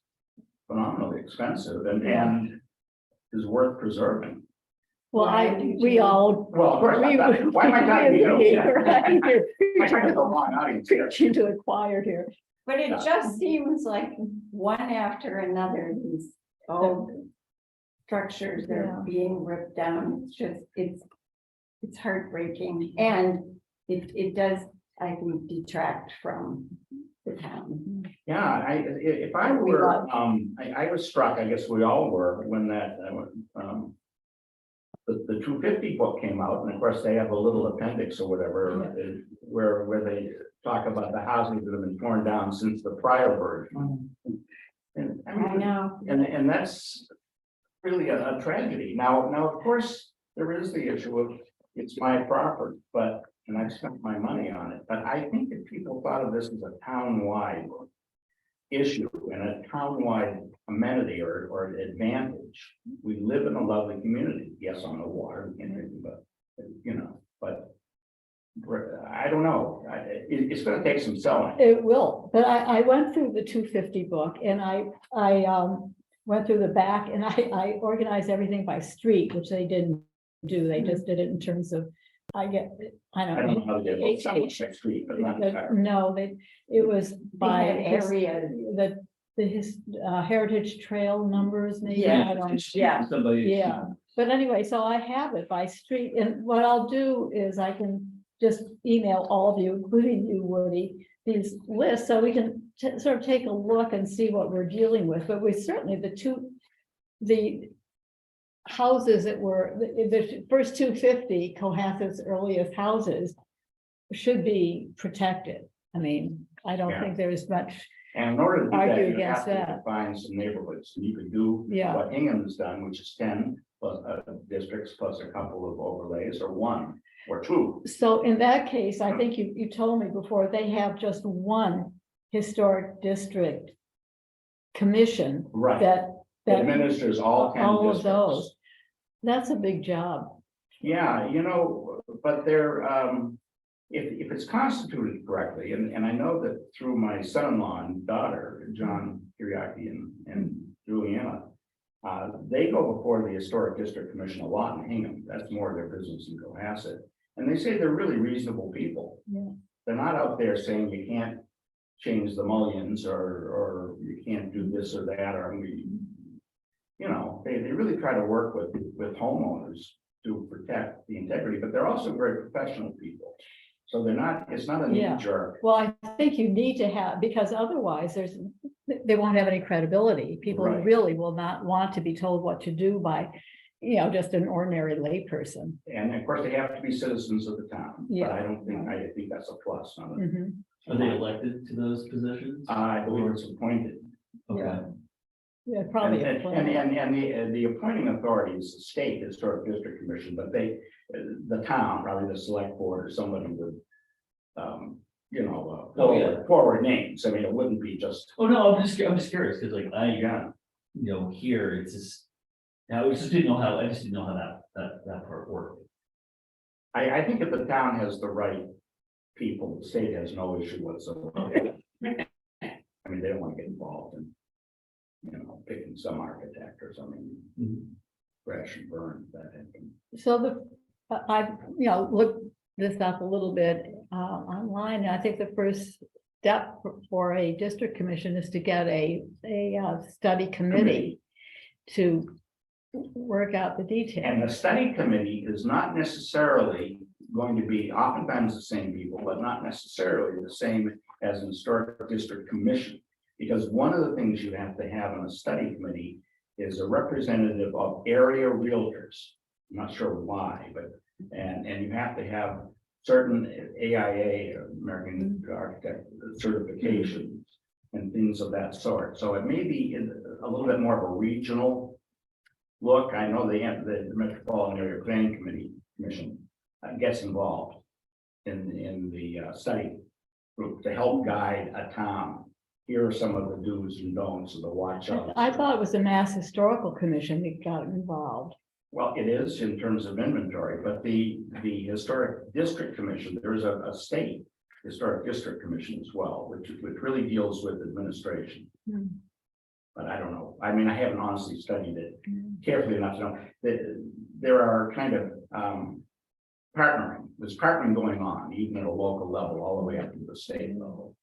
phenomenally expensive and is worth preserving. Well, we all. Well, of course, why am I talking to you? Right, you're I'm talking to the wrong audience here. preaching to the choir here. But it just seems like one after another, these old structures that are being ripped down. It's just, it's heartbreaking, and it does, I think, detract from the town. Yeah, if I were, I was struck, I guess we all were, when that, the 250 book came out, and of course, they have a little appendix or whatever, where they talk about the houses that have been torn down since the prior version. And I I mean, know. and that's really a tragedy. Now, of course, there is the issue of it's my property, and I've spent my money on it. But I think if people thought of this as a town-wide issue and a town-wide amenity or advantage, we live in a lovely community. Yes, on the water, we can't drink, but I don't know. It's going to take some selling. It will, but I went through the 250 book, and I went through the back, and I organized everything by street, which they didn't do. They just did it in terms of, I don't I don't know how to get it. Some know. street, but not entirely. No, it was by had areas. the heritage trail numbers, maybe. I don't- Yeah. Somebody. Yeah, but anyway, so I have it by street, and what I'll do is I can just email all of you, including you, Woody, these lists, so we can sort of take a look and see what we're dealing with, but we certainly, the houses that were, the first 250 Cohasset's earliest houses should be protected. I mean, I don't Yeah. think there's much, And in order to do Argue that, you against have to that. define some neighborhoods, and you could do yeah. what Hingham's done, which is 10 plus districts plus a couple of overlays, or 1 or 2. So in that case, I think you told me before, they have just one historic district commission Right, that, that that, administers all 10 all of districts. those. That's a big job. Yeah, but they're, if it's constituted correctly, and I know that through my son-in-law and daughter, John Kiriaki and Juliana, they go before the Historic District Commission a lot in Hingham. That's more of their business in Cohasset. And they say they're really reasonable people. Yeah. They're not out there saying you can't change the mullions or you can't do this or that, or they really try to work with homeowners to protect the integrity, but they're also very professional people. So it's not a Yeah. knee jerk. Well, I think you need to have, because otherwise they won't have any credibility. People Right. really will not want to be told what to do by, just an ordinary layperson. And of course, they have to be citizens of the town. Yeah. But I think that's a plus. Not a- Mhm. Are they elected to those positions? I believe it's appointed. Okay. Yeah, probably. a plan. And the appointing authority is the state historic district commission, but the town, probably the select board or somebody with, Oh, yeah. forward names. I mean, it wouldn't be just, Oh, no, I'm just curious, because like, here, it's just. I just didn't know how that part worked. I think if the town has the right people, the state has no issue whatsoever. I mean, they don't want to get involved in, picking some architect or something, crash and burn, that happened. So I've, looked this up a little bit online. I think the first step for a district commission is to get a study committee to work out the And details. the study committee is not necessarily going to be oftentimes the same people, but not necessarily the same as an historic district commission. Because one of the things you have to have in a study committee is a representative of area realtors. I'm not sure why, but, and you have to have certain AIA, American Architect certifications and things of that sort. So it may be a little bit more of a regional look. I know the Metropolitan Area Planning Commission gets involved in the study group to help guide a town. Here are some of the do's and don'ts of the watch out. I thought it was the Mass Historical Commission that got involved. Well, it is in terms of inventory, but the Historic District Commission, there's a state Historic District Commission as well, which really deals with administration. Hmm. But I don't know. I mean, I haven't honestly studied it carefully enough to know that there are kind of partnering. There's partnering going on, even at a local level, all the way up to the state level.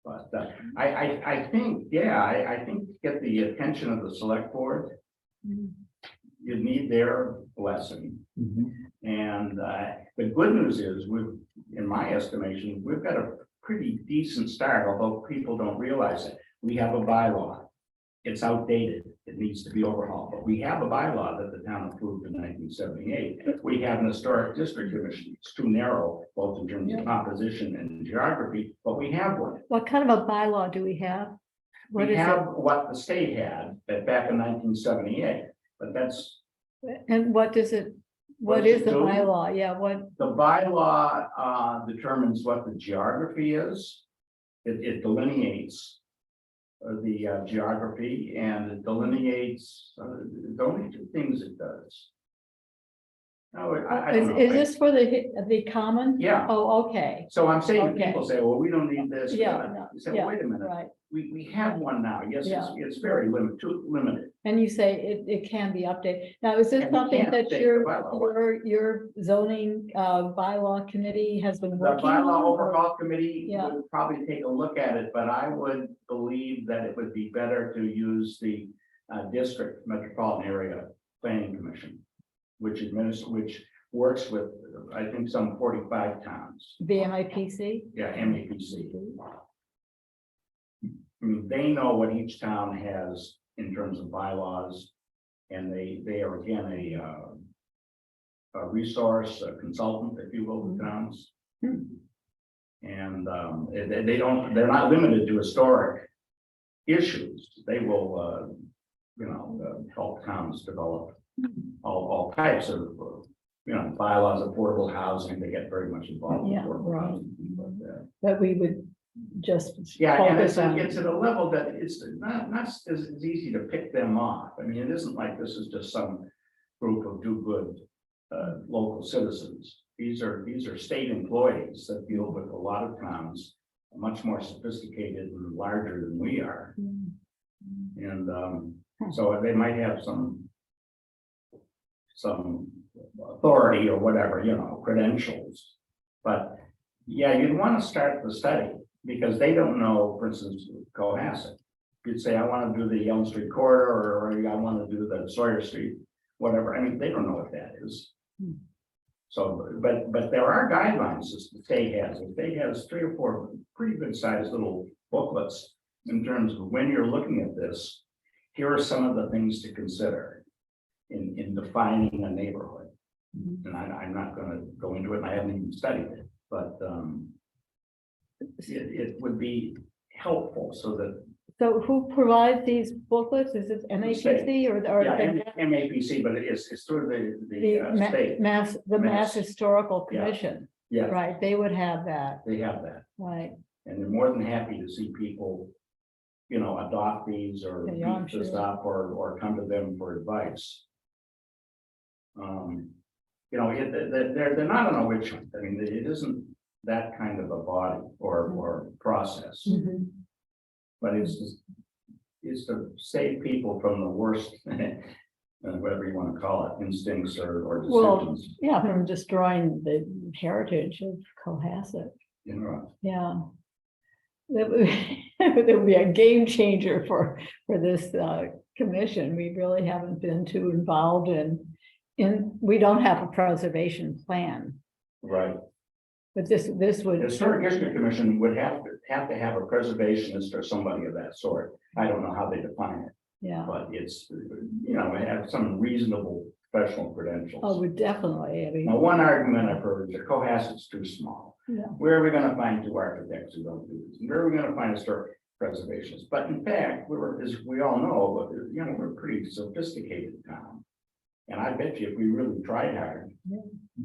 But I think, I think to get the attention of the select board, you need their blessing. And the good news is, in my estimation, we've got a pretty decent start, although people don't realize it. We have a bylaw. It's outdated. It needs to be overhauled, but we have a bylaw that the town approved in 1978. We have an historic district commission. It's too narrow, both in terms of composition and geography, but we have one. What kind of a bylaw do we have? What We is have what the state had back in 1978, but that's, it? And what does it, what What does is it the do? bylaw? Yeah, what, the bylaw determines what the geography is. It delineates the geography, and it delineates the only two things it does. No, I don't know. is this for the common? Yeah. Oh, okay, So I'm saying, Okay. people say, well, we don't need this. Yeah, no, You say, yeah, well, wait a minute, right. we have one now. Yes, Yeah. it's very limited. And you say it can be updated. Now, is this And we something can't that update the your, bylaw. your zoning bylaw committee has been The working on? bylaw or- overhaul committee Yeah. would probably take a look at it, but I would believe that it would be better to use the district metropolitan area planning commission, which works with, I think, some 45 towns. The MIPC? Yeah, MAPC. I mean, they know what each town has in terms of bylaws And they are again a resource, a consultant, if you will, to towns. And they're not limited to historic issues. They will, help towns develop all types of, bylaws, affordable housing. They get very much involved. with Yeah, affordable right. housing, things like that. But we would just Yeah, and focus on. it's at a level that it's not as easy to pick them off. I mean, it isn't like this is just some group of do-good local citizens. These are state employees that deal with a lot of towns, much more sophisticated and larger than we are. And so they might have some authority or whatever, credentials. But yeah, you'd want to start the study because they don't know, for instance, Cohasset. You'd say, I want to do the Elm Street corridor, or I want to do the Sawyer Street, whatever. I mean, they don't know what that is. So, but there are guidelines that the state has. The state has 3 or 4 pretty good sized little booklets in terms of when you're looking at this, here are some of the things to consider in defining a neighborhood. And I'm not going to go into it, and I haven't even studied it, but it would be helpful so that. So who provides these booklets? Is it MAPC or? Yeah, MAPC, but it's through the state. Mass Mass. Historical Yeah. Commission, Yeah, right? They would have that, they have that. right? And they're more than happy to see people, adopt these or Yeah, I'm beat this sure. up or come to them for advice. They're not on a witch hunt. I mean, it isn't that kind of a body or process, but it's to save people from the worst, whatever you want to call it, instincts or Well, decisions. yeah, from destroying the heritage of Cohasset, yeah. That would, that would be a game changer for this commission. We really haven't been too involved we don't have a preservation plan, Right. but this would. The Historic District Commission would have to have a preservationist or somebody of that sort. I don't know how they define it, Yeah, but it's, have some reasonable professional credentials. oh, we definitely, I mean, Now, one argument I've heard is that Cohasset's too small. Yeah. Where are we gonna find 2 architects who don't do this? Where are we gonna find historic preservationists? But in fact, as we all know, we're a pretty sophisticated town. And I bet you if we really tried hard,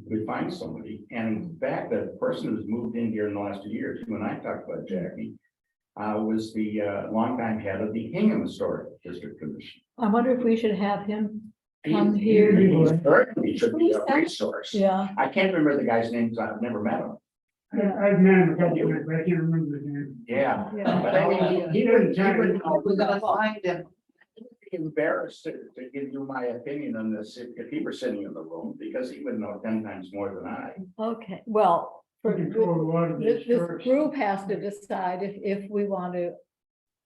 we'd find somebody. And in fact, the person who's moved in here in the last 2 years, you and I talked about Jackie, was the longtime head of the Hingham Historic District Commission. I wonder if we should have him He- come he- here. he certainly should be a resource. Yeah, I can't remember the guy's name, because I've never met him. I've met him a couple of times, but I can't remember his name. Yeah. yeah. But I mean, he wouldn't, We're gonna find him. be embarrassed to give you my opinion on this if he were sitting in the room, because he would know 10 times more than I. Okay, well, We for control a lot of this these first. group has to decide if we want to.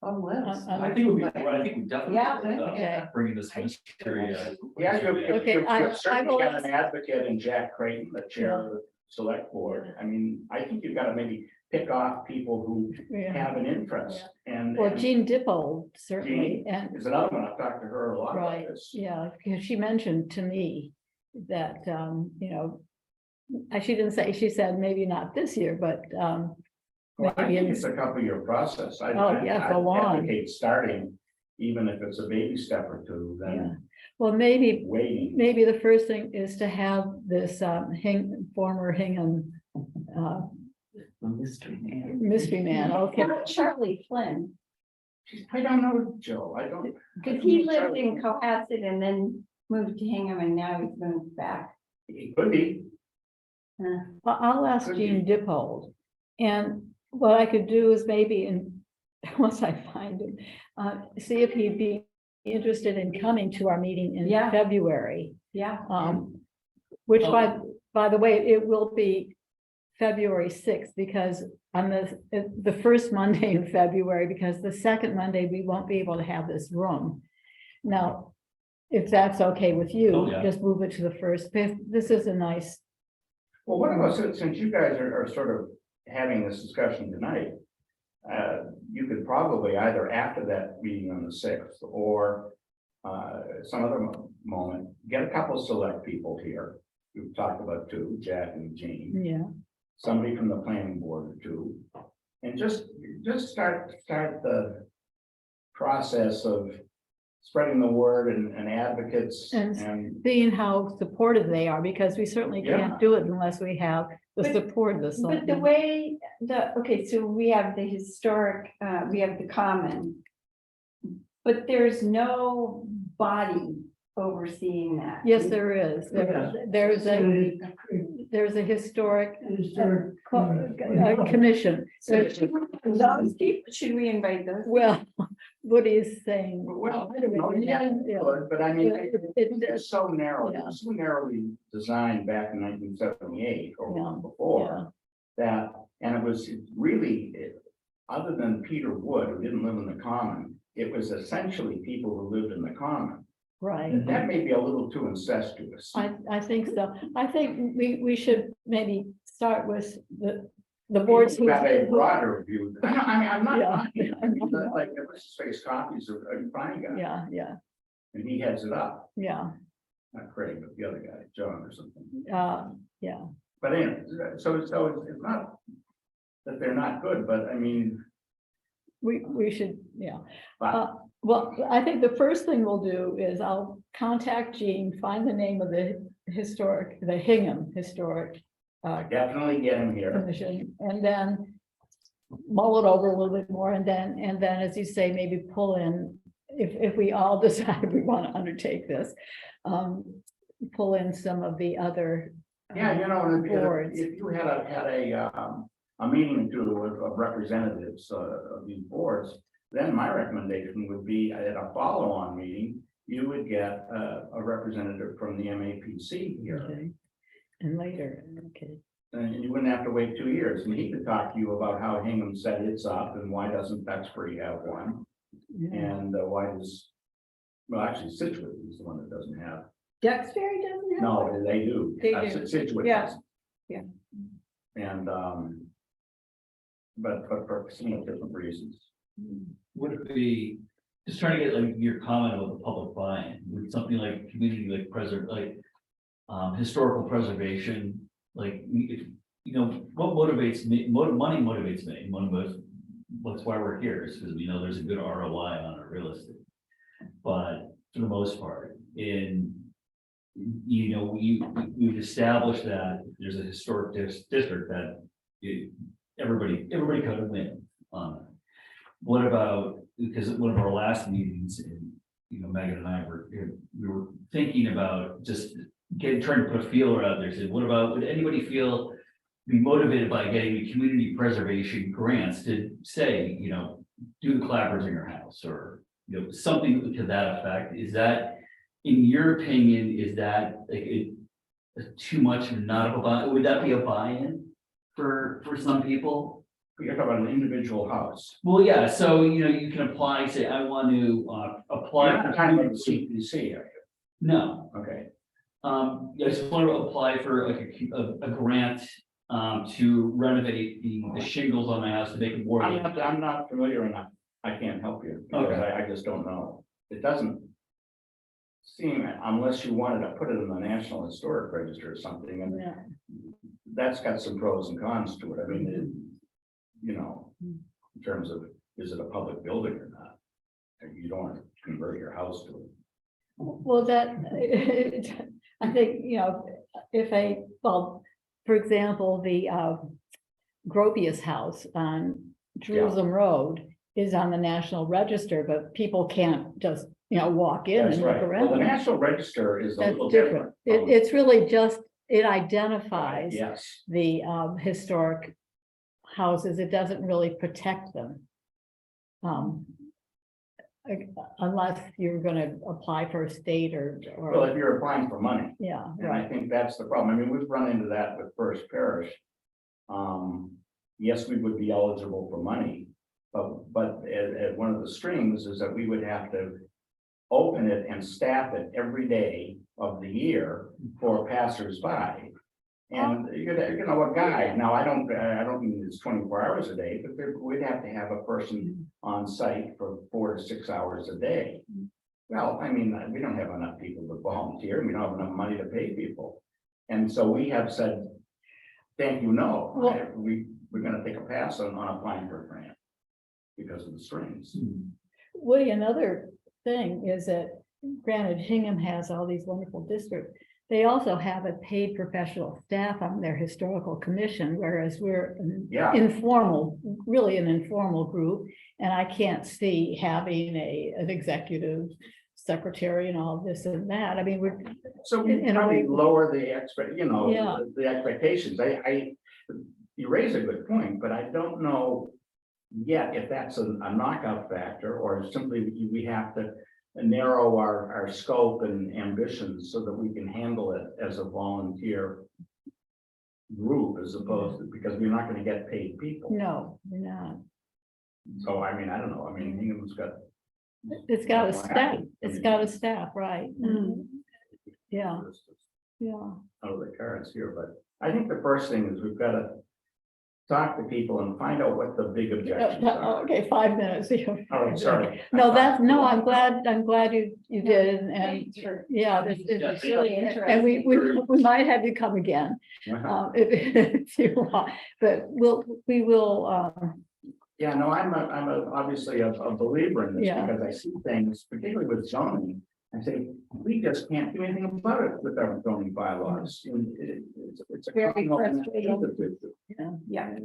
I think we definitely. Yeah, okay. Bringing this mystery. Yeah, Okay, you've certainly will got ask- an advocate in Jack Creighton, the chair of the select board. I mean, I think you've got to maybe pick off people who Yeah. have an interest and. Well, and Jean Dipple certainly, Jean and, Is another one. I've talked to her a lot about right, this. yeah, because she mentioned to me that, she didn't say, she said maybe not this year, but, Well, I maybe think in, it's a couple-year process. Oh, yeah, for long. Advocate starting, even if it's a baby step or two, yeah. then Well, maybe waiting. the first thing is to have this, former Hingham, mystery man, okay. Charlie Flynn, I don't know, Joe. I don't. because he lived in Cohasset and then moved to Hingham and now he's moved back. It could be. Well, I'll ask Could Jean Dippold. And what I could do is maybe once I find him, see if he'd be interested in coming to our meeting in Yeah. February. Yeah. Which by the way, it will be February 6th, because on the first Monday in February, because the second Monday, we won't be able to have this room. Now, if that's okay with you, Oh, yeah. just move it to the first. This is a nice, Well, what about, since you guys are sort of having this discussion tonight, you could probably either after that meeting on the 6th or some other moment, get a couple select people here. We've talked about two, Jack and Jean, Yeah, somebody from the planning board or two. And just start the process of spreading the word and advocates And- and. seeing how supportive they are, because we certainly Yeah. can't do it unless we have the But- support of the. But the selectmen. way, okay, so we have the historic, we have the common. But there's no body overseeing that. Yes, there is. There's a historic commission. Those people, should we invite those? Well, what he's saying. Well, I don't know, yeah, but I mean, it's so narrow, it Yeah. was so narrowly designed back in 1978 Yeah, or before. That, and it was really, other than Peter Wood, who didn't live in the common, it was essentially people who lived in the common. Right. That may be a little too incestuous. I think so. I think we should maybe start with the boards who. Got a broader view. I mean, I'm not, Yeah. I mean, like, there was space copies of a fine guy, Yeah, yeah, and he heads it up, yeah, not Craig, but the other guy, John or something. yeah. But anyway, so it's not that they're not good, but I mean, We should, yeah. but Well, I think the first thing we'll do is I'll contact Jean, find the name of the Hingham Historic definitely get him here. Commission, and then mull it over a little bit more, and then, as you say, maybe pull in, if we all decide we want to undertake this, pull in some of the other. Yeah, you know, boards. if you had a meeting too of representatives of these boards, then my recommendation would be at a follow-on meeting, you would get a representative from the MAPC here. Okay. And later, okay. And you wouldn't have to wait 2 years, and he could talk to you about how Hingham set its up and why doesn't Duxbury have one? Yeah. And why does, well, actually Situate is the one that doesn't have. Duxbury doesn't have? No, they do. They That's do. Situate Yeah. doesn't. Yeah. And, but for some different reasons. Would it be, just trying to get like your comment about the public buy-in, would something like community like historical preservation, like, if, you know, what motivates me, money motivates me, one of us, that's why we're here, is because we know there's a good ROI on our real estate. But for the most part, you know, we've established that there's a historic district that everybody kind of win on. What about, because at one of our last meetings, and, you know, Megan and I we were thinking about just trying to put a feeler out there, said, what about, would anybody be motivated by getting the community preservation grants to say, you know, do the clappers in your house, or, you know, something to that effect? Is that, in your opinion, is that like too much or not of a buy? Would that be a buy-in for some people? You're talking about an individual house. Well, yeah, so, you know, you can apply, say, I want to apply. You're not talking about the CPC, are No, you? Okay. I just want to apply for like a grant to renovate the shingles on my house to make it more. I'm not familiar enough. I can't help you because Okay. I just don't know. It doesn't seem, unless you wanted to put it in the National Historic Register or something, and Yeah. that's got some pros and cons to it. I mean, you know, in terms of, is it a public building or not? You don't want to convert your house to it. Well, I think, you know, for example, the Gropius House on Jerusalem Road is on the National Register, but people can't just, you know, walk in That's and look right. Well, the around. National Register is a That's little different. different. It's really just, it identifies Yes. the historic houses. It doesn't really protect them. Unless you're gonna apply for a state Well, or, if you're applying for money. yeah, And I right, think that's the problem. I mean, we've run into that with First Parish. Yes, we would be eligible for money, but at one of the strings is that we would have to open it and staff it every day of the year for passersby. And you know, a guide, now I don't mean it's 24 hours a day, but we'd have to have a person on site for 4 to 6 hours a day. Well, I mean, we don't have enough people to volunteer, and we don't have enough money to pay people. And so we have said, thank you, no, Well- we're gonna take a pass on applying for a grant. Because of the strings. Woody, another thing is that granted Hingham has all these wonderful districts. They also have a paid professional staff on their historical commission, whereas we're an Yeah. informal, really an informal group. And I can't see having an executive secretary and all this and that. I mean, we're, So we In a probably way- lower the Yeah. the expectations. You raise a good point, but I don't know. Yet if that's a knockout factor, or simply we have to narrow our scope and ambitions so that we can handle it as a volunteer. Group as opposed to, because we're not gonna get paid people. no, we're not. So I mean, I don't know. I mean, Hingham's got. It's got a Well, staff, I it's mean- got a staff, right? Mm. Yeah, yeah. Out of the cards here, but I think the first thing is we've gotta. Talk to people and find out what the big objections are. Okay, 5 minutes. All right, sorry. No, that's, no, I'm glad you did, and, Thanks for- yeah, it's Really really, interesting. and we might have you come again, if you want, but we will, Yeah, no, I'm obviously a believer in this Yeah. because I see things, particularly with zoning. I say, we just can't do anything about it with our zoning bylaws. And it's a. Very common frustrating. issue. Yeah.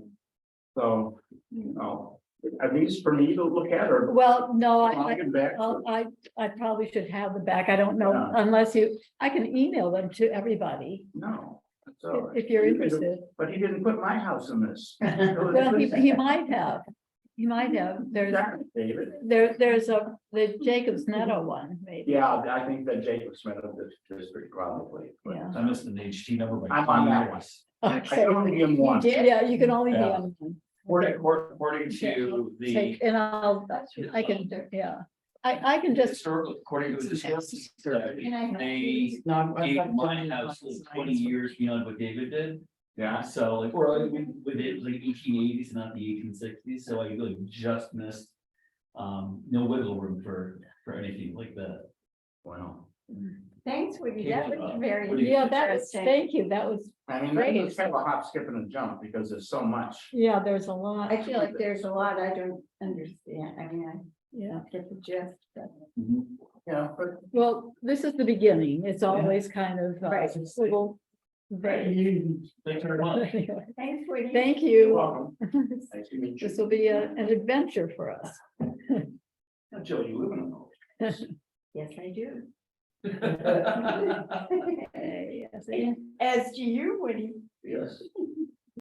So, you know, at least for me to look at or. well, no, I'll get back to I'll- it. I probably should have them back, I don't know, Yeah. unless I can email them to everybody, No. that's all right. if you're You can do- interested. But he didn't put my house in this. Well, he might have, there's. David. There's the Jacobs Meadow one, maybe. Yeah, I think that Jacob Smith of this district probably. but- Yeah. I missed an HT number. by I'm on that 20 one. years. I Okay. can only give him You one. did, yeah, you can only be Yeah. on one. According to the Take, and I can, yeah, I can just, historical, according to the historical society, Can I- they gave my house like 20 years beyond what David did. Yeah, So like, or like, with it was like 1880s, not the 1860s, so I really just missed. No wiggle room for anything like that. wow. Thanks, Woody, that was very. yeah, that was, interesting. thank you, that was, I mean, Great. it's kind of a hop, skip and a jump because there's so much. yeah, there's a lot, I feel like there's a lot I don't understand. I mean, I yeah. get the gist, but. Yeah, but Well, this is the beginning, it's always kind of. Right. little- Thanks very much. Anyway, Thanks, Woody. thank you're you. welcome. Nice to meet you. This will be an adventure for us. Now, Jill, you live in a. Yes, I do. Yes, As do you, Woody. Yes.